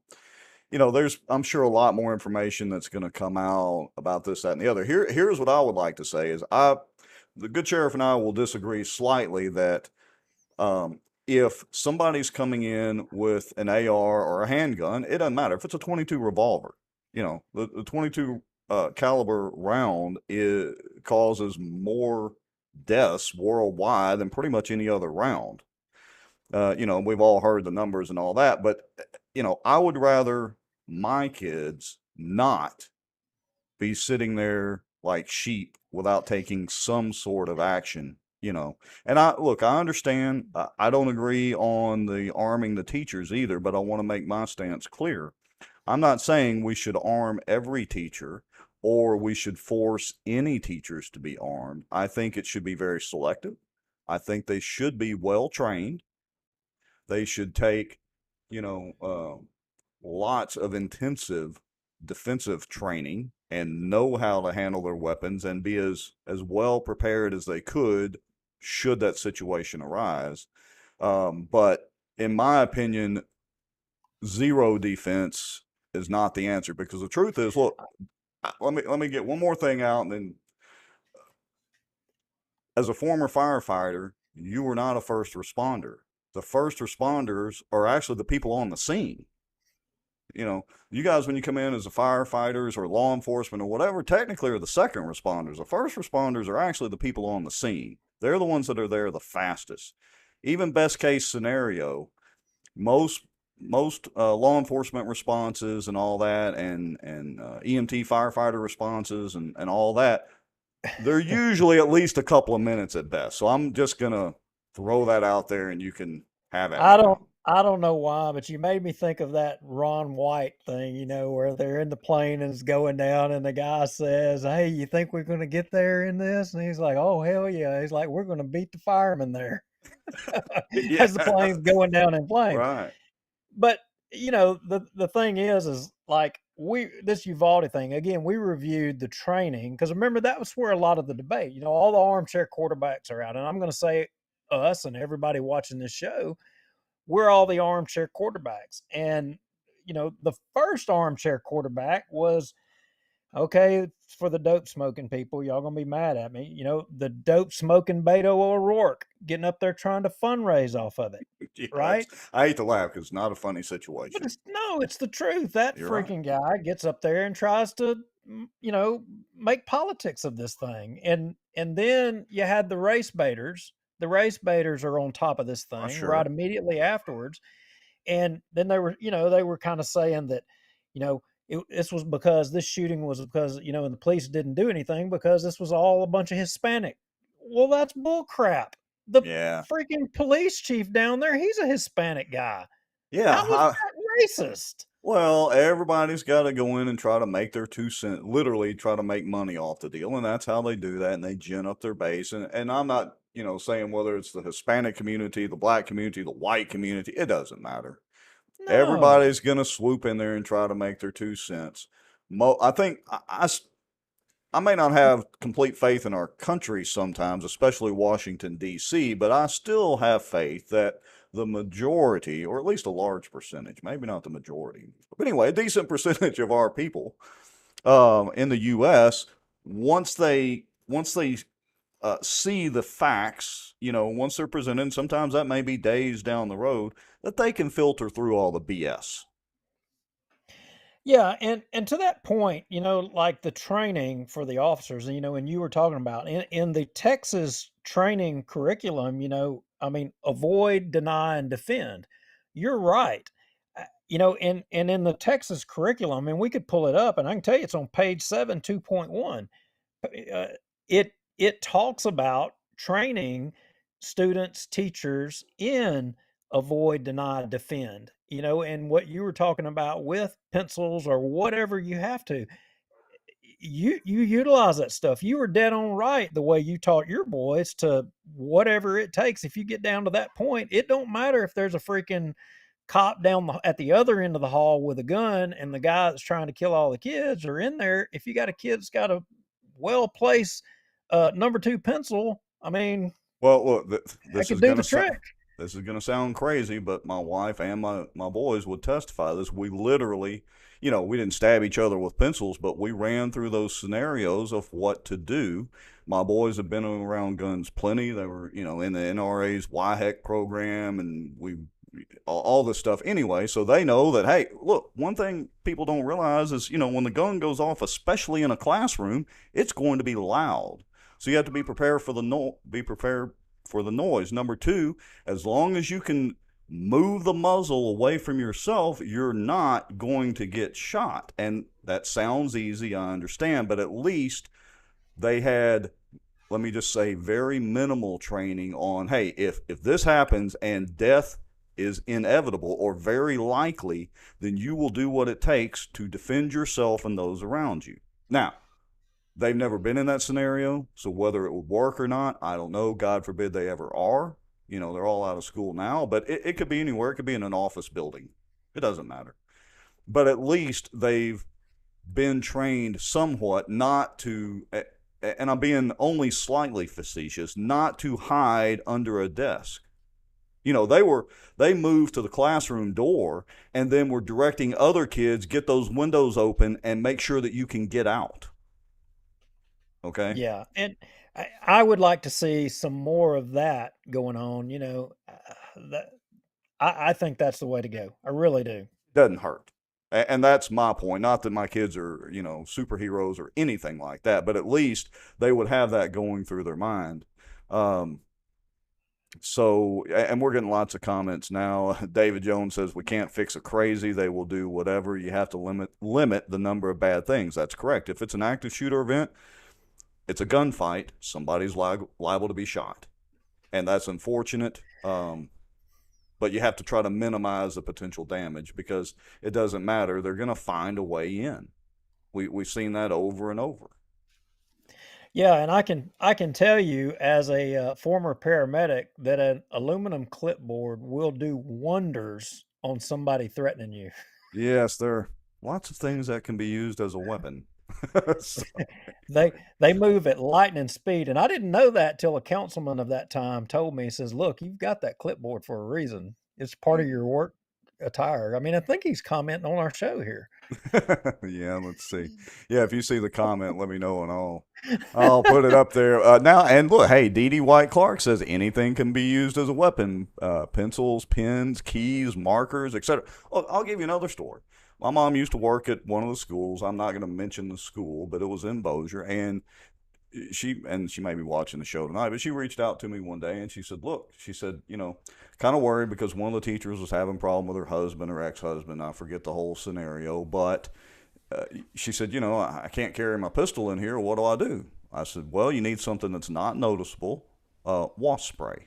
I'm sure a lot more information that's going to come out about this, that, and the other. Here's what I would like to say is the good sheriff and I will disagree slightly that if somebody's coming in with an AR or a handgun, it doesn't matter if it's a 22 revolver. The 22 caliber round causes more deaths worldwide than pretty much any other round. We've all heard the numbers and all that, but I would rather my kids not be sitting there like sheep without taking some sort of action. And I understand. I don't agree on the arming the teachers either, but I want to make my stance clear. I'm not saying we should arm every teacher or we should force any teachers to be armed. I think it should be very selective. I think they should be well trained. They should take, lots of intensive defensive training and know how to handle their weapons and be as well prepared as they could should that situation arise. But in my opinion, zero defense is not the answer, because the truth is, look, let me get one more thing out, and then as a former firefighter, you were not a first responder. The first responders are actually the people on the scene. You guys, when you come in as a firefighters or law enforcement or whatever, technically are the second responders. The first responders are actually the people on the scene. They're the ones that are there the fastest. Even best case scenario, most law enforcement responses and all that, and EMT firefighter responses and all that, they're usually at least a couple of minutes at best. So I'm just gonna throw that out there, and you can have it. I don't know why, but you made me think of that Ron White thing, where they're in the plane and it's going down, and the guy says, "Hey, you think we're going to get there in this?" And he's like, "Oh, hell yeah." He's like, "We're going to beat the firemen there." As the plane's going down in flames. Right. But, the thing is like this Uvalde thing, again, we reviewed the training, because remember, that was where a lot of the debate, all the armchair quarterbacks are out. And I'm going to say us and everybody watching this show, we're all the armchair quarterbacks. And, the first armchair quarterback was, okay, for the dope smoking people, y'all gonna be mad at me. The dope smoking Beto O'Rourke getting up there trying to fundraise off of it, Yeah, right? I hate to laugh because it's not a funny situation. But it's the truth. That You're freaking guy gets up there and tries to, make politics of this thing. And then you had the race baiters. The race baiters are on top of this thing sure. right immediately afterwards. And then they were kind of saying that, this was because this shooting was because, and the police didn't do anything because this was all a bunch of Hispanic. Well, that's bull crap. The freaking police chief down there, he's a Hispanic guy. Yeah. How is that racist? Well, everybody's got to go in and try to make their 2 cents, literally try to make money off the deal. And that's how they do that. And they gin up their base. And I'm not, saying whether it's the Hispanic community, the black community, the white community, it doesn't matter. No. Everybody's going to swoop in there and try to make their 2 cents. I think I may not have complete faith in our country sometimes, especially Washington, D.C., but I still have faith that the majority, or at least a large percentage, maybe not the majority, but anyway, a decent percentage of our people in the U.S., once they see the facts, once they're presented, sometimes that may be days down the road, that they can filter through all the BS. Yeah, and to that point, like the training for the officers, and you were talking about in the Texas training curriculum, avoid, deny, and defend. You're right. And in the Texas curriculum, and we could pull it up, and I can tell you it's on page 7, 2.1. It talks about training students, teachers in avoid, deny, defend. And what you were talking about with pencils or whatever you have to, you utilize that stuff. You were dead on right the way you taught your boys to whatever it takes. If you get down to that point, it don't matter if there's a freaking cop down at the other end of the hall with a gun and the guy that's trying to kill all the kids are in there. If you got a kid that's got a well-placed number 2 pencil, well, look, this is do the trick. this is going to sound crazy, but my wife and my boys would testify to this. We literally, we didn't stab each other with pencils, but we ran through those scenarios of what to do. My boys have been around guns plenty. They were, in the NRA's YHEC program, and all this stuff anyway. So they know that, hey, look, one thing people don't realize is, when the gun goes off, especially in a classroom, it's going to be loud. So you have to be prepared for the noise. Number two, as long as you can move the muzzle away from yourself, you're not going to get shot. And that sounds easy, I understand, but at least they had, let me just say, very minimal training on, hey, if this happens and death is inevitable or very likely, then you will do what it takes to defend yourself and those around you. Now, they've never been in that scenario, so whether it would work or not, I don't know. God forbid they ever are. They're all out of school now, but it could be anywhere. It could be in an office building. It doesn't matter. But at least they've been trained somewhat not to, and I'm being only slightly facetious, not to hide under a desk. They moved to the classroom door and then were directing other kids, get those windows open and make sure that you can get out. Okay. Yeah, and I would like to see some more of that going on. That I think that's the way to go. I really do. Doesn't hurt. And that's my point. Not that my kids are, superheroes or anything like that, but at least they would have that going through their mind. So, and we're getting lots of comments now. David Jones says, we can't fix a crazy. They will do whatever. You have to limit the number of bad things. That's correct. If it's an active shooter event, it's a gunfight. Somebody's liable to be shot. And that's unfortunate. But you have to try to minimize the potential damage because it doesn't matter. They're going to find a way in. We've seen that over and over. Yeah, and I can tell you as a former paramedic that an aluminum clipboard will do wonders on somebody threatening you. Yes, there are lots of things that can be used as a weapon. So, They move at lightning speed, and I didn't know that till a councilman of that time told me. He says, "Look, you've got that clipboard for a reason. It's part of your work attire." I mean, I think he's commenting on our show here. yeah, let's see. Yeah, if you see the comment, let me know and I'll put it up there. Now, and look, hey, Dee Dee White Clark says anything can be used as a weapon. Pencils, pens, keys, markers, etc. Oh, I'll give you another story. My mom used to work at one of the schools. I'm not going to mention the school, but it was in Bossier, and she may be watching the show tonight, but she reached out to me one day and she said, look, kind of worried because one of the teachers was having a problem with her husband or ex-husband. I forget the whole scenario, but she said, I can't carry my pistol in here. What do I do? I said, well, you need something that's not noticeable. Wasp spray,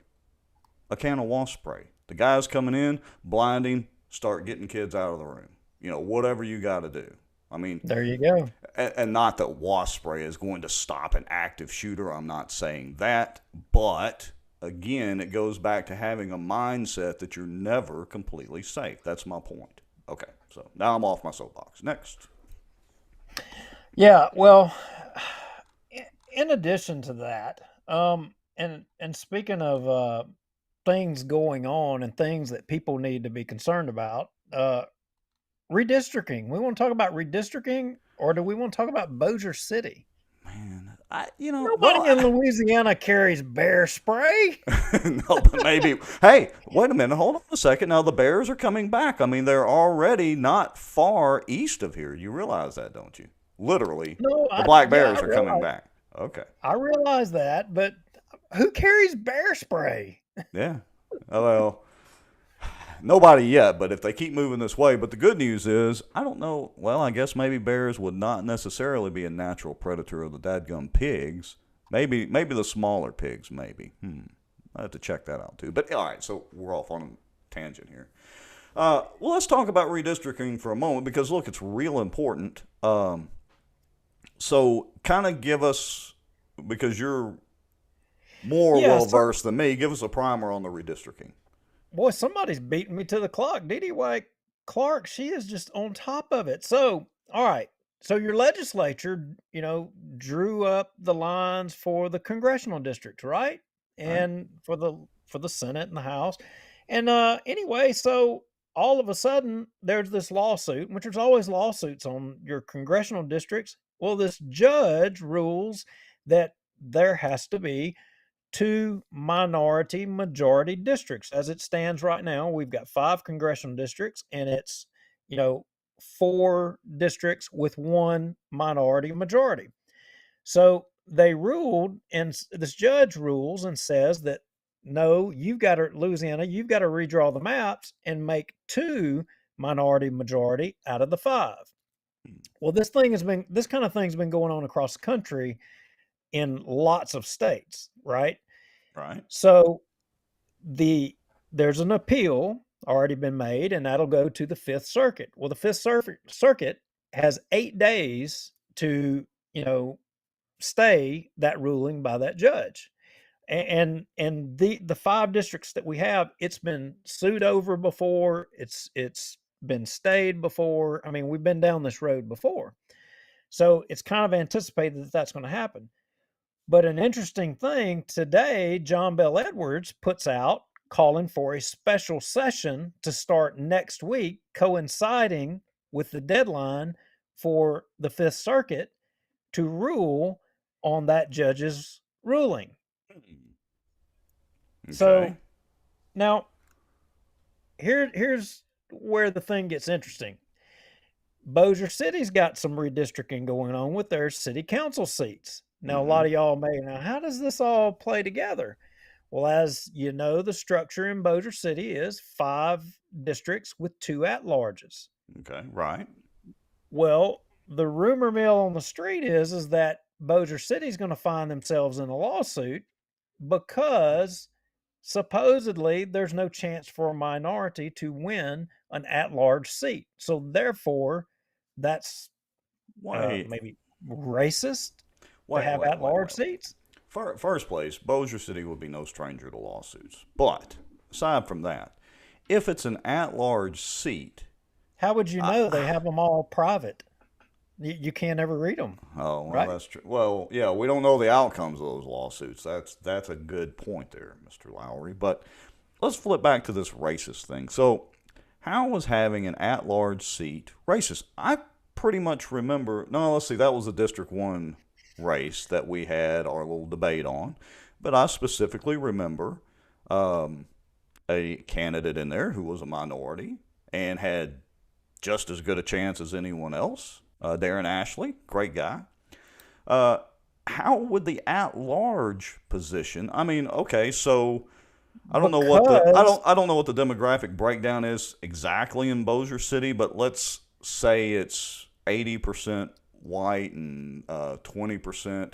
a can of wasp spray. The guy's coming in, blinding, start getting kids out of the room. Whatever you got to do. I mean, there you go. And not that wasp spray is going to stop an active shooter. I'm not saying that. But, again, it goes back to having a mindset that you're never completely safe. That's my point. Okay, so now I'm off my soapbox. Next. Yeah, well, in addition to that, and speaking of things going on and things that people need to be concerned about, redistricting. We want to talk about redistricting, or do we want to talk about Bossier City? Man, Nobody in Louisiana carries bear spray. No, but maybe. Hey, wait a minute. Hold on a second. Now, the bears are coming back. I mean, they're already not far east of here. You realize that, don't you? Literally, the black bears are coming back. Okay. I realize that, but who carries bear spray? Yeah. Well, nobody yet, but if they keep moving this way. But the good news is, I don't know. Well, I guess maybe bears would not necessarily be a natural predator of the dadgum pigs. Maybe the smaller pigs, maybe. I have to check that out too. But all right, so we're off on a tangent here. Well, let's talk about redistricting for a moment because look, it's real important. So kind of give us, because you're more well-versed than me, give us a primer on the redistricting. Boy, somebody's beating me to the clock. Dee Dee White Clark, she is just on top of it. So, all right. So your legislature, drew up the lines for the congressional districts, right? And for the for the Senate and the House. And anyway, so all of a sudden there's this lawsuit, which there's always lawsuits on your congressional districts. Well, this judge rules that there has to be two minority majority districts. As it stands right now, we've got 5 congressional districts, and it's, 4 districts with 1 minority majority. So they ruled, and this judge rules and says that no, Louisiana, you've got to redraw the maps and make 2 minority majority out of the 5. Well, this kind of thing's been going on across the country in lots of states, right? Right. So there's an appeal already been made, and that'll go to the Fifth Circuit. Well, the Fifth Circuit has 8 days to, stay that ruling by that judge. And the 5 districts that we have, it's been sued over before. It's been stayed before. I mean, we've been down this road before. So it's kind of anticipated that that's going to happen. But an interesting thing today, John Bell Edwards puts out calling for a special session to start next week, coinciding with the deadline for the Fifth Circuit to rule on that judge's ruling. Okay. So now here's where the thing gets interesting. Bossier City's got some redistricting going on with their city council seats. Now, a lot of y'all may know, how does this all play together? Well, as you know, the structure in Bossier City is 5 districts with 2 at-larges. Okay, right. Well, the rumor mill on the street is that Bossier City is going to find themselves in a lawsuit because supposedly there's no chance for a minority to win an at-large seat. So therefore, that's maybe racist to have at-large seats. First place, Bossier City would be no stranger to lawsuits. But aside from that, if it's an at-large seat, how would you know? They have them all private. You can't ever read them. Oh, well, right? That's true. Well, yeah, we don't know the outcomes of those lawsuits. That's a good point there, Mr. Lowry. But let's flip back to this racist thing. So, how was having an at-large seat racist? I pretty much remember. No, let's see. That was a District 1 race that we had our little debate on. But I specifically remember a candidate in there who was a minority and had just as good a chance as anyone else. Darren Ashley, great guy. How would the at-large position? I mean, okay, so I don't know what the demographic breakdown is exactly in Bossier City, but let's say it's 80% white and 20%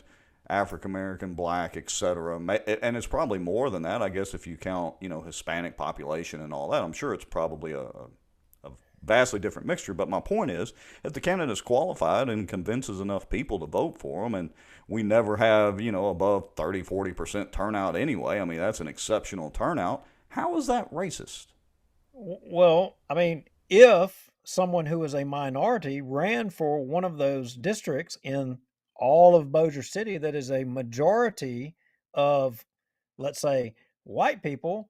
African American, black, etc. And it's probably more than that, I guess, if you count, Hispanic population and all that. I'm sure it's probably a vastly different mixture. But my point is, if the candidate's qualified and convinces enough people to vote for him, and we never have, above 30-40% turnout anyway, I mean, that's an exceptional turnout. How is that racist? Well, I mean, if someone who is a minority ran for one of those districts in all of Bossier City that is a majority of, let's say, white people,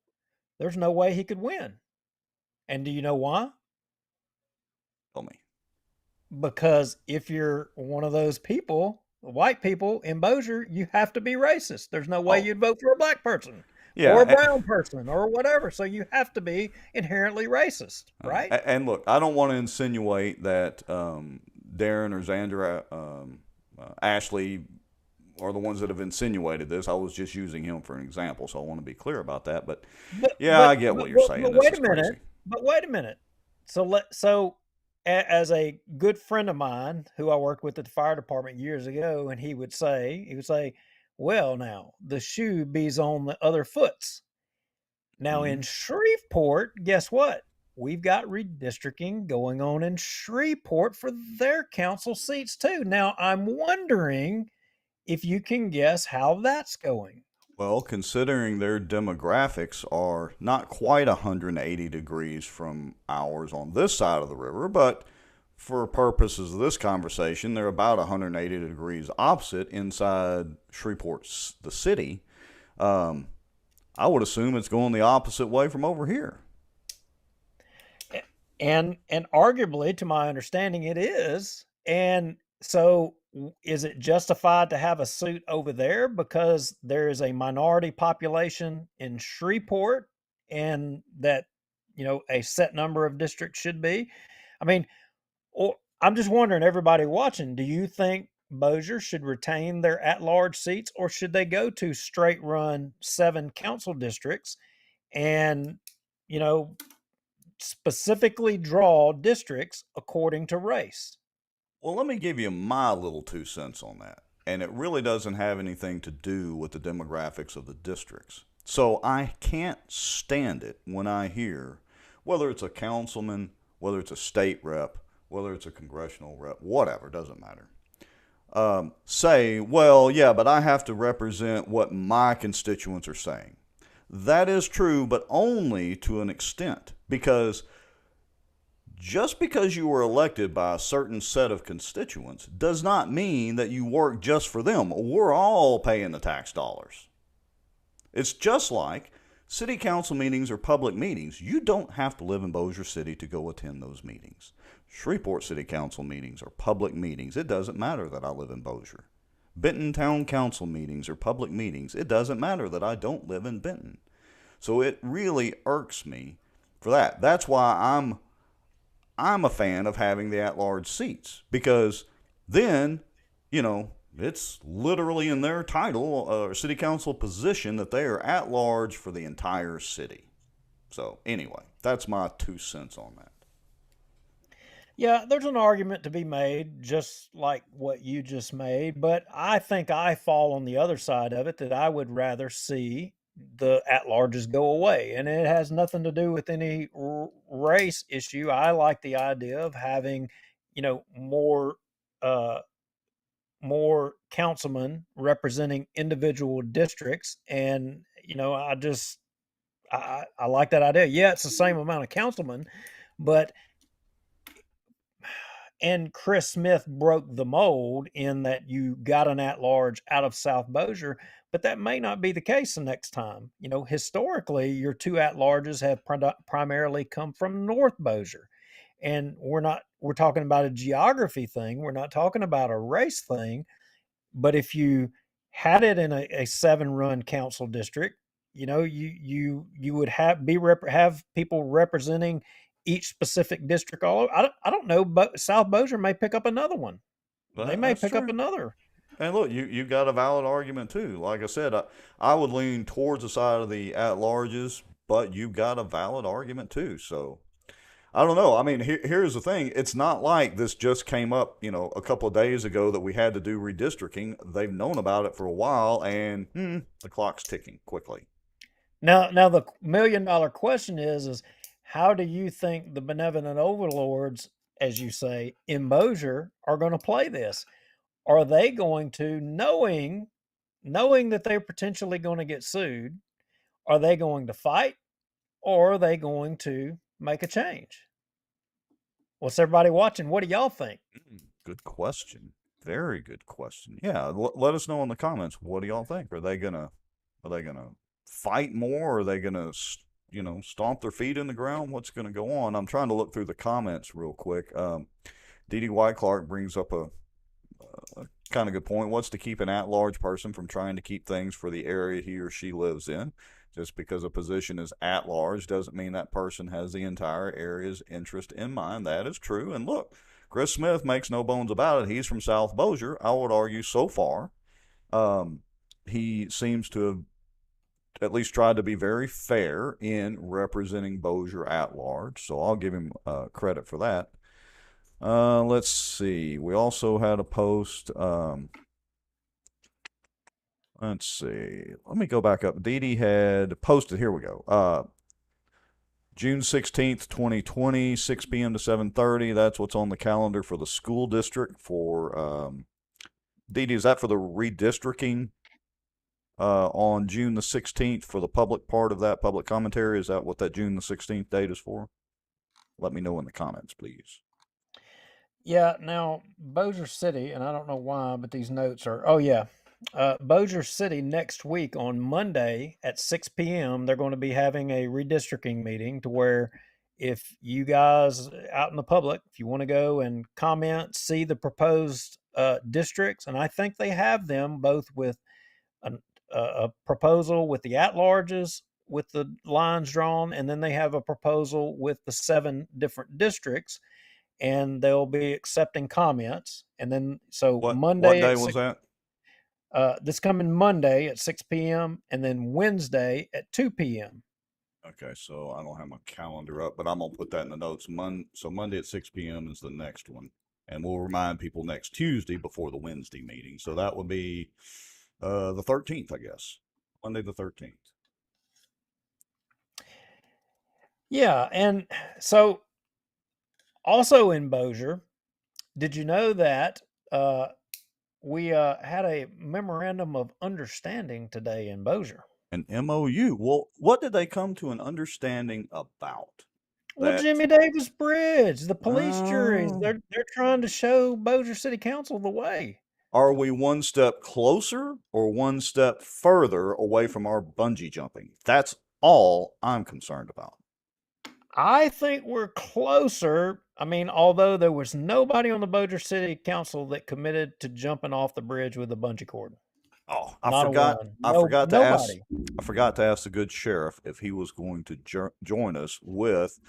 there's no way he could win. And do you know why? Tell me. Because if you're one of those people, white people in Bossier, you have to be racist. There's no way you'd vote for a black person or a brown person or whatever. So you have to be inherently racist, right? And look, I don't want to insinuate that Darren or Xander Ashley are the ones that have insinuated this. I was just using him for an example, so I want to be clear about that. But I get what you're saying. But wait a minute. But wait a minute. So as a good friend of mine who I worked with at the fire department years ago, and he would say, well, now the shoe be's on the other foots. Now in Shreveport, guess what? We've got redistricting going on in Shreveport for their council seats too. Now I'm wondering if you can guess how that's going. Well, considering their demographics are not quite 180 degrees from ours on this side of the river, but for purposes of this conversation, they're about 180 degrees opposite inside Shreveport, the city. I would assume it's going the opposite way from over here. And arguably, to my understanding, it is. And so, is it justified to have a suit over there because there is a minority population in Shreveport, and that, a set number of districts should be? I mean, or I'm just wondering, everybody watching, do you think Bossier should retain their at-large seats, or should they go to straight run 7 council districts and, you know, specifically draw districts according to race? Well, let me give you my little 2 cents on that. And it really doesn't have anything to do with the demographics of the districts. So I can't stand it when I hear, whether it's a councilman, whether it's a state rep, whether it's a congressional rep, whatever, doesn't matter, say, well, yeah, but I have to represent what my constituents are saying. That is true, but only to an extent, because just because you were elected by a certain set of constituents does not mean that you work just for them. We're all paying the tax dollars. It's just like city council meetings or public meetings. You don't have to live in Bossier City to go attend those meetings. Shreveport City Council meetings are public meetings. It doesn't matter that I live in Bossier. Benton Town Council meetings are public meetings. It doesn't matter that I don't live in Benton. So it really irks me for that. That's why I'm a fan of having the at-large seats, because then, it's literally in their title or city council position that they are at large for the entire city. So anyway, that's my 2 cents on that. Yeah, there's an argument to be made, just like what you just made, but I think I fall on the other side of it, that I would rather see the at-larges go away. And it has nothing to do with any race issue. I like the idea of having, more uh, more councilmen representing individual districts, and I like that idea. Yeah, it's the same amount of councilmen, but and Chris Smith broke the mold in that you got an at-large out of South Bossier, but that may not be the case the next time. Historically, your 2 at-larges have primarily come from North Bossier, and we're talking about a geography thing. We're not talking about a race thing. But if you had it in a 7-run council district, you would have people representing each specific district all over. I don't know, but South Bossier may pick up another one. They may That's pick up true. another. And look, you got a valid argument too. Like I said, I would lean towards the side of the at-larges, but you got a valid argument too. So I don't know. I mean, here's the thing. It's not like this just came up, a couple of days ago that we had to do redistricting. They've known about it for a while, and the clock's ticking quickly. Now the $1 million question is how do you think the benevolent overlords, as you say, in Bossier are going to play this? Are they going to, knowing that they're potentially going to get sued, are they going to fight, or are they going to make a change? What's everybody watching? What do y'all think? Good question. Very good question. Yeah, let us know in the comments. What do y'all think? Are they gonna fight more? Are they gonna stomp their feet in the ground? What's gonna go on? I'm trying to look through the comments real quick. D.D. White Clark brings up a kind of good point. What's to keep an at-large person from trying to keep things for the area he or she lives in? Just because a position is at-large doesn't mean that person has the entire area's interest in mind. That is true. And look, Chris Smith makes no bones about it. He's from South Bossier. I would argue so far, he seems to have at least tried to be very fair in representing Bossier at large. So I'll give him credit for that. Let's see. We also had a post. Let's see. Let me go back up. Dee Dee had posted. Here we go. June 16th, 2020, 6 p.m. to 7:30. That's what's on the calendar for the school district for Dee Dee. Is that for the redistricting on June the 16th for the public part of that public commentary? Is that what that June the 16th date is for? Let me know in the comments, please. Yeah, now Bossier City, and I don't know why, but these notes are, oh yeah, Bossier City next week on Monday at 6 p.m. They're going to be having a redistricting meeting to where if you guys out in the public, if you want to go and comment, see the proposed districts, and I think they have them both with an, a proposal with the at-larges with the lines drawn, and then they have a proposal with the 7 different districts, and they'll be accepting comments. And then so What Monday day at was 6, that? this coming Monday at 6 p.m. and then Wednesday at 2 p.m. Okay, so I don't have my calendar up, but I'm gonna put that in the notes. So Monday at 6 p.m. is the next one, and we'll remind people next Tuesday before the Wednesday meeting. So that would be the 13th, I guess. Monday the 13th. Yeah, and so also in Bossier, did you know that we had a memorandum of understanding today in Bossier? An MOU. Well, what did they come to an understanding about? Well, That Jimmie Davis Bridge, the police juries, Oh. they're trying to show Bossier City Council the way. Are we one step closer or one step further away from our bungee jumping? That's all I'm concerned about. I think we're closer. I mean, although there was nobody on the Bossier City Council that committed to jumping off the bridge with a bungee cord. Oh, Not a one. I No, forgot to ask. nobody. I forgot to ask the good sheriff if he was going to join us with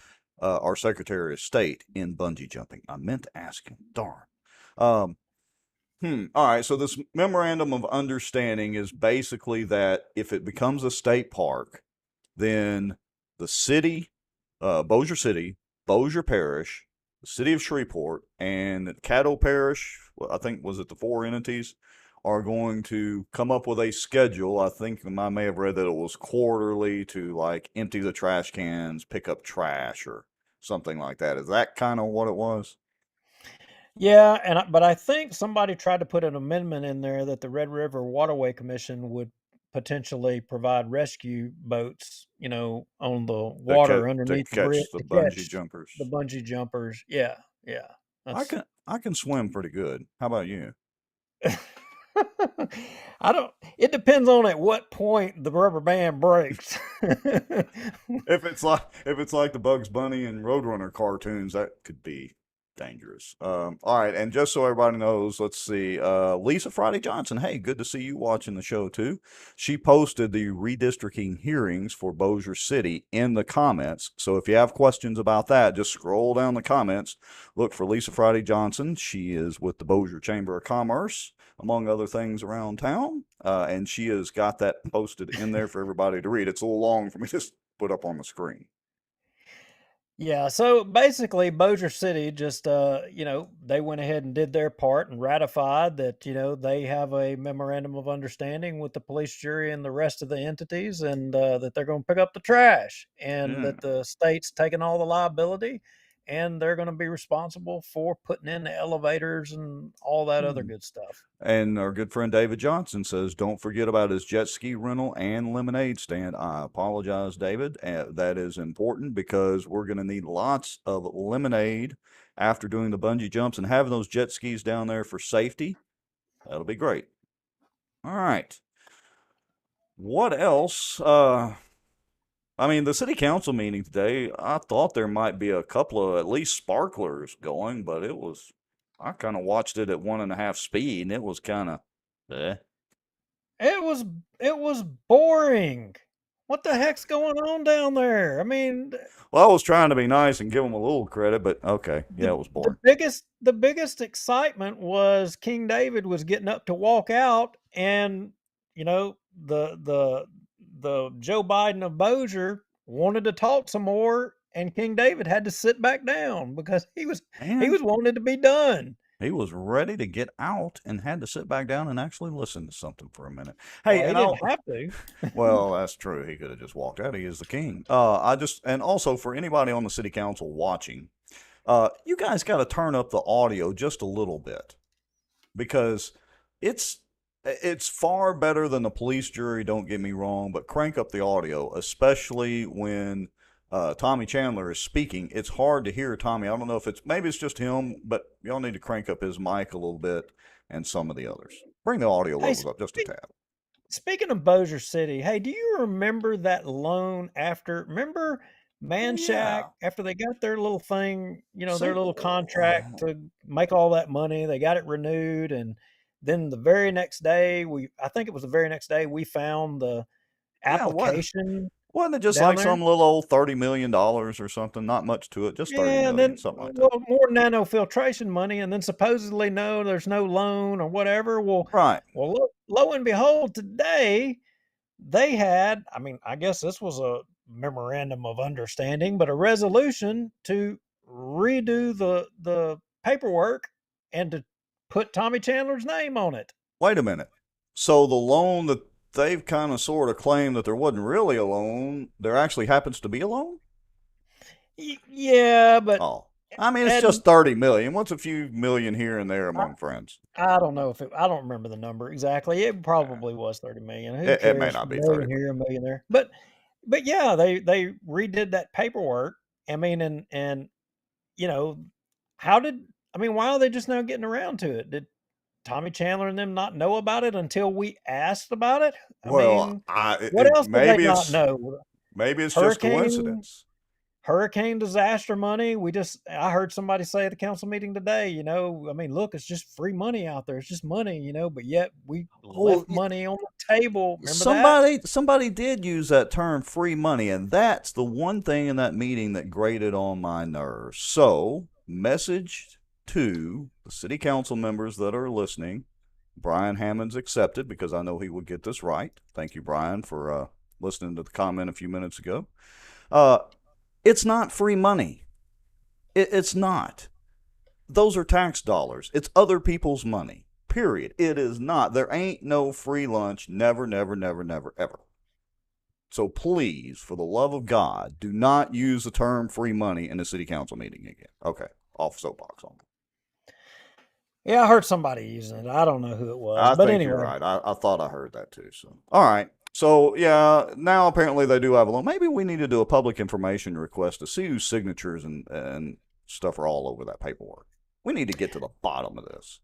our Secretary of State in bungee jumping. I meant to ask him. Darn. Um, All right. So this memorandum of understanding is basically that if it becomes a state park, then the city, Bossier City, Bossier Parish, the city of Shreveport, and Caddo Parish, I think was it the 4 entities, are going to come up with a schedule. I think I may have read that it was quarterly to like empty the trash cans, pick up trash, or something like that. Is that kind of what it was? Yeah, but I think somebody tried to put an amendment in there that the Red River Waterway Commission would potentially provide rescue boats, on the water To underneath the catch bridge the to bungee catch jumpers. the bungee jumpers. Yeah, yeah. That's I can swim pretty good. How about you? I don't. It depends on at what point the rubber band breaks. If it's like the Bugs Bunny and Roadrunner cartoons, that could be dangerous. All right, and just so everybody knows, let's see. Lisa Friday Johnson. Hey, good to see you watching the show too. She posted the redistricting hearings for Bossier City in the comments. So if you have questions about that, just scroll down the comments. Look for Lisa Friday Johnson. She is with the Bossier Chamber of Commerce, among other things around town, and she has got that posted in there for everybody to read. It's a little long for me to put up on the screen. Yeah, so basically Bossier City just they went ahead and did their part and ratified that, they have a memorandum of understanding with the police jury and the rest of the entities, and that they're going to pick up the trash, and Yeah. that the state's taking all the liability, and they're going to be responsible for putting in the elevators and all that other good stuff. And our good friend David Johnson says, don't forget about his jet ski rental and lemonade stand. I apologize, David. That is important because we're going to need lots of lemonade after doing the bungee jumps, and having those jet skis down there for safety. That'll be great. All right. What else? I mean, the city council meeting today, I thought there might be a couple of at least sparklers going, but I kind of watched it at 1.5 speed, and it was kind of, eh. It was boring. What the heck's going on down there? I mean, Well, I was trying to be nice and give them a little credit, but okay, yeah, it was boring. the biggest excitement was King David was getting up to walk out, and the Joe Biden of Bossier wanted to talk some more, and King David had to sit back down because he was Man, wanting to be done. he was ready to get out and had to sit back down and actually listen to something for a minute. Well, Hey, he and didn't have to. well, that's true. He could have just walked out. He is the king. And also for anybody on the city council watching, you guys got to turn up the audio just a little bit because it's far better than the police jury. Don't get me wrong, but crank up the audio, especially when Tommy Chandler is speaking. It's hard to hear Tommy. I don't know if maybe it's just him, but y'all need to crank up his mic a little bit and some of the others. Bring the audio Hey, levels up just a tad. speaking of Bossier City, hey, do you remember that loan remember Shack, Yeah. after they got their little thing, their See, little contract to make all that money, they got it renewed, and then the very next day, I think it was the very next day, we found the yeah, application wasn't it just down like there. some little old $30 million or something? Not much to it, just 30 Yeah, and million, then, something like that. well, more nanofiltration money, and then supposedly, no, there's no loan or whatever. Right. Well, lo and behold, today they had, I mean, I guess this was a memorandum of understanding, but a resolution to redo the paperwork and to put Tommy Chandler's name on it. Wait a minute. So the loan that they've kind of sort of claimed that there wasn't really a loan, there actually happens to be a loan? Yeah, but Oh. I mean, it's Ed, just 30 million. What's a few million here and there among friends? I don't know I don't remember the number exactly. It probably was 30 million. Who It may cares? not A be 30 million million. here, a million there. But yeah, they redid that paperwork. I mean, and you know, why are they just now getting around to it? Did Tommy Chandler and them not know about it until we asked about it? I Well, mean, what else did they not know? maybe it's just Hurricane coincidence. hurricane disaster money. I heard somebody say at the council meeting today, look, it's just free money out there. It's just money, but yet we left money on the table. Remember that? Somebody did use that term, free money, and that's the one thing in that meeting that grated on my nerves. So, message to the city council members that are listening. Brian Hammond's accepted because I know he would get this right. Thank you, Brian, for listening to the comment a few minutes ago. It's not free money. It's not. Those are tax dollars. It's other people's money. Period. It is not. There ain't no free lunch. Never, never, never, never, ever. So please, for the love of God, do not use the term free money in a city council meeting again. Okay. Off soapbox on it. Yeah, I heard somebody using it. I don't know who it was. I but think anyway. you're right. I thought I heard that too. So, all right. So, yeah, now apparently they do have a loan. Maybe we need to do a public information request to see whose signatures and stuff are all over that paperwork. We need to get to the bottom of this.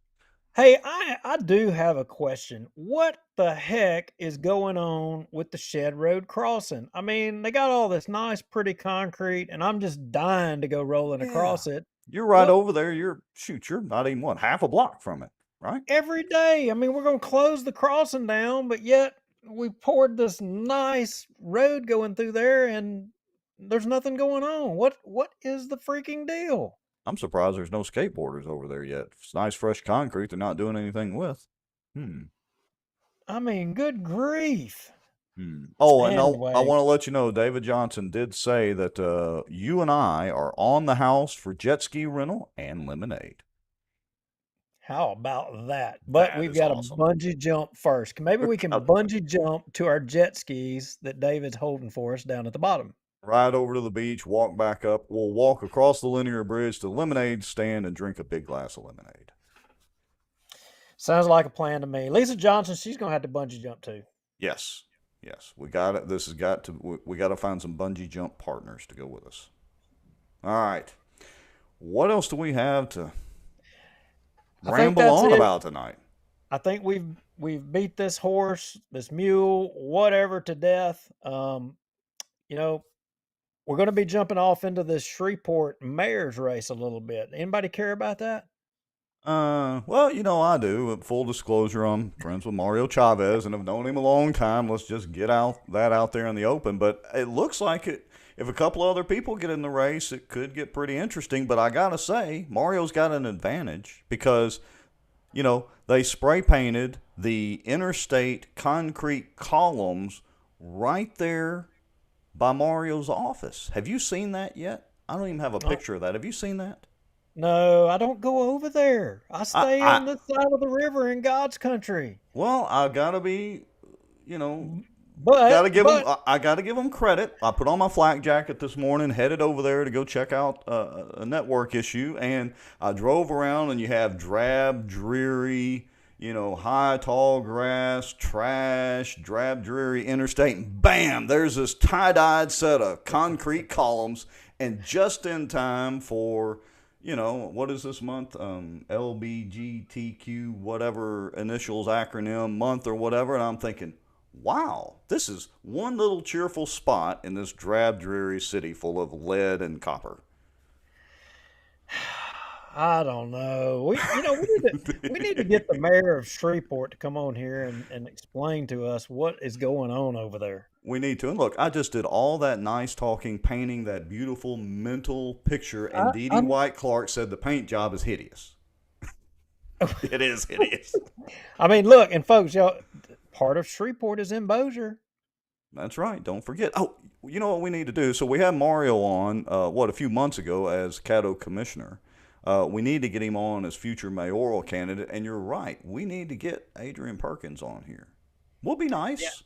Hey, I do have a question. What the heck is going on with the Shed Road crossing? I mean, they got all this nice, pretty concrete, and I'm just dying to go rolling across it. You're right over there. You're not even, half a block from it, right? Every day. I mean, we're going to close the crossing down, but yet we poured this nice road going through there, and there's nothing going on. What is the freaking deal? I'm surprised there's no skateboarders over there yet. It's nice, fresh concrete they're not doing anything with. I mean, good grief. Oh, and Anyway. I want to let you know, David Johnson did say that you and I are on the house for jet ski rental and lemonade. How about that? But we've got awesome. a bungee jump first. Maybe we can bungee jump to our jet skis that David's holding for us down at the bottom. Ride over to the beach, walk back up. We'll walk across the linear bridge to the lemonade stand and drink a big glass of lemonade. Sounds like a plan to me. Lisa Johnson, she's going to have to bungee jump too. Yes. We got it. We got to find some bungee jump partners to go with us. All right. What else do we have to ramble on about tonight? I think we've beat this horse, this mule, whatever, to death. We're going to be jumping off into this Shreveport mayor's race a little bit. Anybody care about that? Well, I do. Full disclosure, I'm friends with Mario Chavez and have known him a long time. Let's just get that out there in the open. But it looks like if a couple other people get in the race, it could get pretty interesting. But I gotta say, Mario's got an advantage because, they spray painted the interstate concrete columns right there by Mario's office. Have you seen that yet? I don't even have a picture of that. Have you seen that? No, I don't go over there. I stay on this side of the river in God's country. Well, I gotta be, but I gotta give them credit. I put on my flak jacket this morning, headed over there to go check out a network issue, and I drove around, and you have drab, dreary, high, tall grass, trash, drab, dreary interstate, and bam, there's this tie-dyed set of concrete columns, and just in time for you know, what is this month? LBGTQ, whatever initials, acronym, month or whatever. And I'm thinking, wow, this is one little cheerful spot in this drab, dreary city full of lead and copper. I don't know. We need to get the mayor of Shreveport to come on here and explain to us what is going on over there. We need to. And look, I just did all that nice talking, painting that beautiful mental picture, and Dee Dee I'm White Clark said the paint job is hideous. It is hideous. I mean, look, and folks, y'all, part of Shreveport is in Bossier. That's right. Don't forget. Oh, you know what we need to do? So we had Mario on, a few months ago as Caddo commissioner. We need to get him on as future mayoral candidate. And you're right. We need to get Adrian Perkins on here. Will be nice.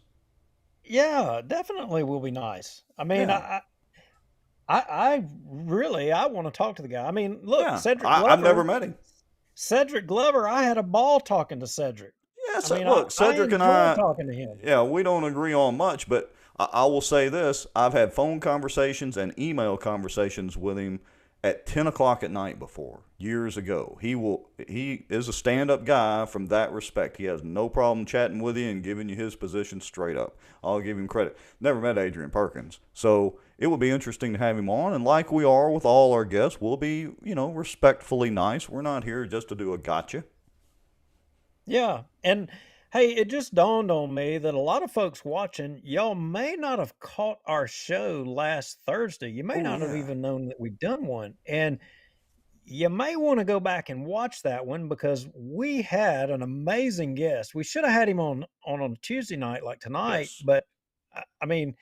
Yeah, definitely will be nice. I mean, Yeah. I really I want to talk to the guy. I mean, look, Yeah. Cedric I've never Glover, met him. Cedric Glover, I had a ball talking to Cedric. Yeah. I mean, Look, I Cedric and enjoyed talking to him. yeah, we don't agree on much, but I will say this. I've had phone conversations and email conversations with him at 10 o'clock at night before, years ago. He is a stand-up guy from that respect. He has no problem chatting with you and giving you his position straight up. I'll give him credit. Never met Adrian Perkins. So it would be interesting to have him on. And like we are with all our guests, we'll be, respectfully nice. We're not here just to do a gotcha. Yeah. And hey, it just dawned on me that a lot of folks watching, y'all may not have caught our show last Thursday. You may Oh, not have yeah. even known that we'd done one. And you may want to go back and watch that one because we had an amazing guest. We should have had him on a Tuesday night like tonight, Yes. but I mean,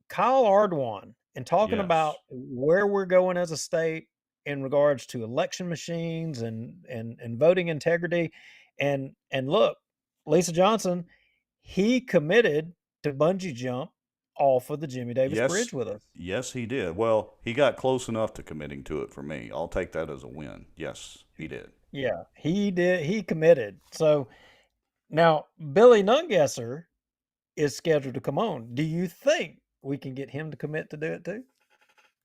Kyle Ardwan and talking about Yes. where we're going as a state in regards to election machines and voting integrity. And look, Lisa Johnson, he committed to bungee jump off of the Jimmie Davis Yes. Bridge with us. Yes, he did. Well, he got close enough to committing to it for me. I'll take that as a win. Yes, he did. Yeah, he did. He committed. So now Billy Nungesser is scheduled to come on. Do you think we can get him to commit to do it too?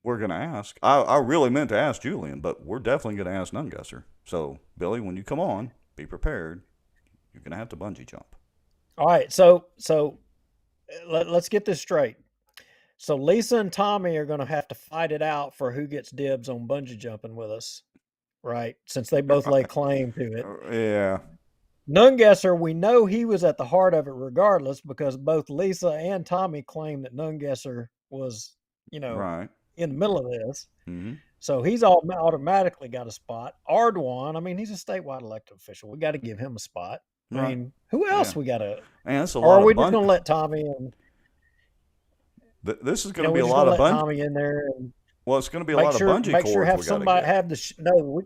We're going to ask. I really meant to ask Julian, but we're definitely going to ask Nungusser. So, Billy, when you come on, be prepared. You're going to have to bungee jump. All right. So let's get this straight. So Lisa and Tommy are going to have to fight it out for who gets dibs on bungee jumping with us, right? Since they both lay claim to it. Yeah. Nungesser, we know he was at the heart of it regardless because both Lisa and Tommy claimed that Nungesser was, Right. in the middle of this. Mm-hmm. So he's automatically got a spot. Ardwan, I mean, he's a statewide elected official. We got to give him a spot. I Right. mean, who else Yeah. we got to? And that's a Or lot are of we just going to let Tommy and This is going to be we're a just lot going of to let bungee. Tommy in there and Well, it's going to be a lot of bungee make sure cords have we got to somebody get. have no.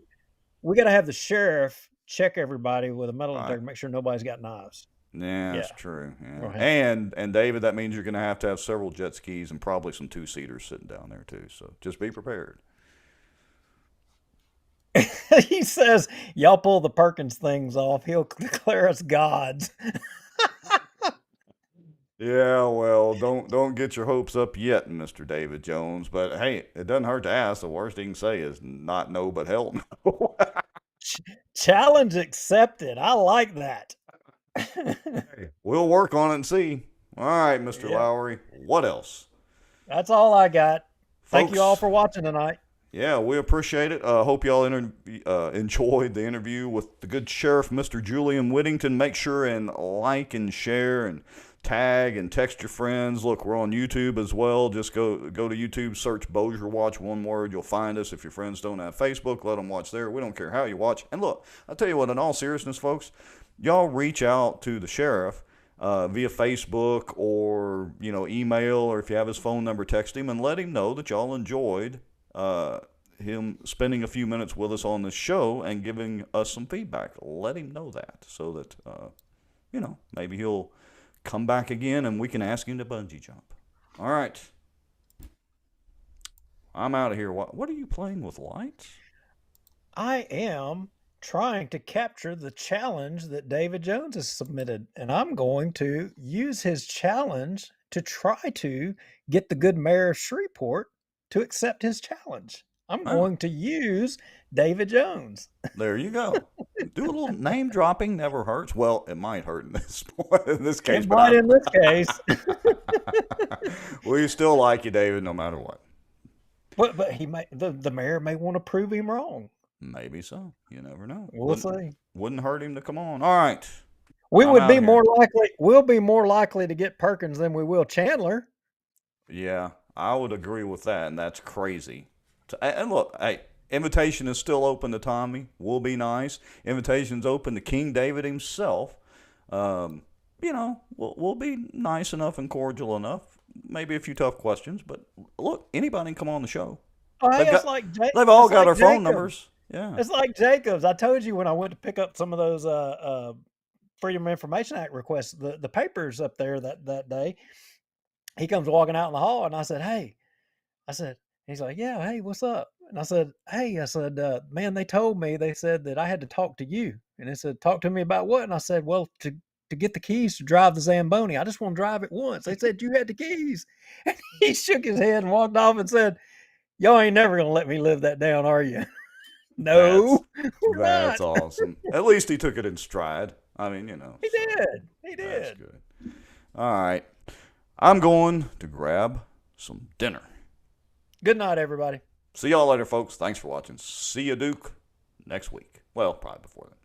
We got to have the sheriff check everybody with a metal Right. detector, make sure nobody's got knives. Yeah, that's Yeah. true. Yeah. Right. And David, that means you're going to have several jet skis and probably some two-seaters sitting down there too. So just be prepared. He says, "Y'all pull the Perkins things off, he'll declare us gods." Yeah, well, don't get your hopes up yet, Mr. David Jones. But hey, it doesn't hurt to ask. The worst he can say is not no, but hell no. Challenge accepted. I like that. We'll work on it and see. All right, Mr. Yeah. Lowry. What else? That's all I got. Thank you all Folks, for watching tonight. Yeah, we appreciate it. Hope y'all enjoyed the interview with the good sheriff, Mr. Julian Whittington. Make sure and like and share and tag and text your friends. Look, we're on YouTube as well. Just go to YouTube, search Bossier Watch, one word. You'll find us. If your friends don't have Facebook, let them watch there. We don't care how you watch. And look, I'll tell you what, in all seriousness, folks, y'all reach out to the sheriff via Facebook or, email, or if you have his phone number, text him and let him know that y'all enjoyed him spending a few minutes with us on this show and giving us some feedback. Let him know that so that, maybe he'll come back again and we can ask him to bungee jump. All right. I'm out of here. What are you playing with lights? I am trying to capture the challenge that David Jones has submitted, and I'm going to use his challenge to try to get the good mayor of Shreveport to accept his challenge. I'm Oh. going to use David Jones. There you go. Do a little name dropping never hurts. Well, it might hurt in this case, It but might in this case. we still like you, David, no matter what. But he may the mayor may want to prove him wrong. Maybe so. You never know. We'll see. Wouldn't hurt him to come on. All right. We I'm would out be here. more likely. We'll be more likely to get Perkins than we will Chandler. Yeah, I would agree with that, and that's crazy. And look, hey, invitation is still open to Tommy. Will be nice. Invitation's open to King David himself. You know, we'll be nice enough and cordial enough. Maybe a few tough questions, but look, anybody can come on the show. Oh, hey, They've it's got- like They've all it's got like our phone Jacobs. numbers. Yeah. It's like Jacobs. I told you when I went to pick up some of those Freedom of Information Act requests, the papers up there that day. He comes walking out in the hall, and I said, "Hey," I said, he's like, "Yeah, hey, what's up?" And I said, "Hey," I said, "Man, they told me they said that I had to talk to you." And they said, "Talk to me about what?" And I said, "Well, to get the keys to drive the Zamboni. I just want to drive it once." They said you had the keys. And he shook his head and walked off and said, "Y'all ain't never gonna let me live that down, are you?" No, we're That's not. awesome. At least he took it in stride. I mean, you know. He so did. He That's did. good. All right. I'm going to grab some dinner. Good night, everybody. See y'all later, folks. Thanks for watching. See you, Duke, next week. Well, probably before then.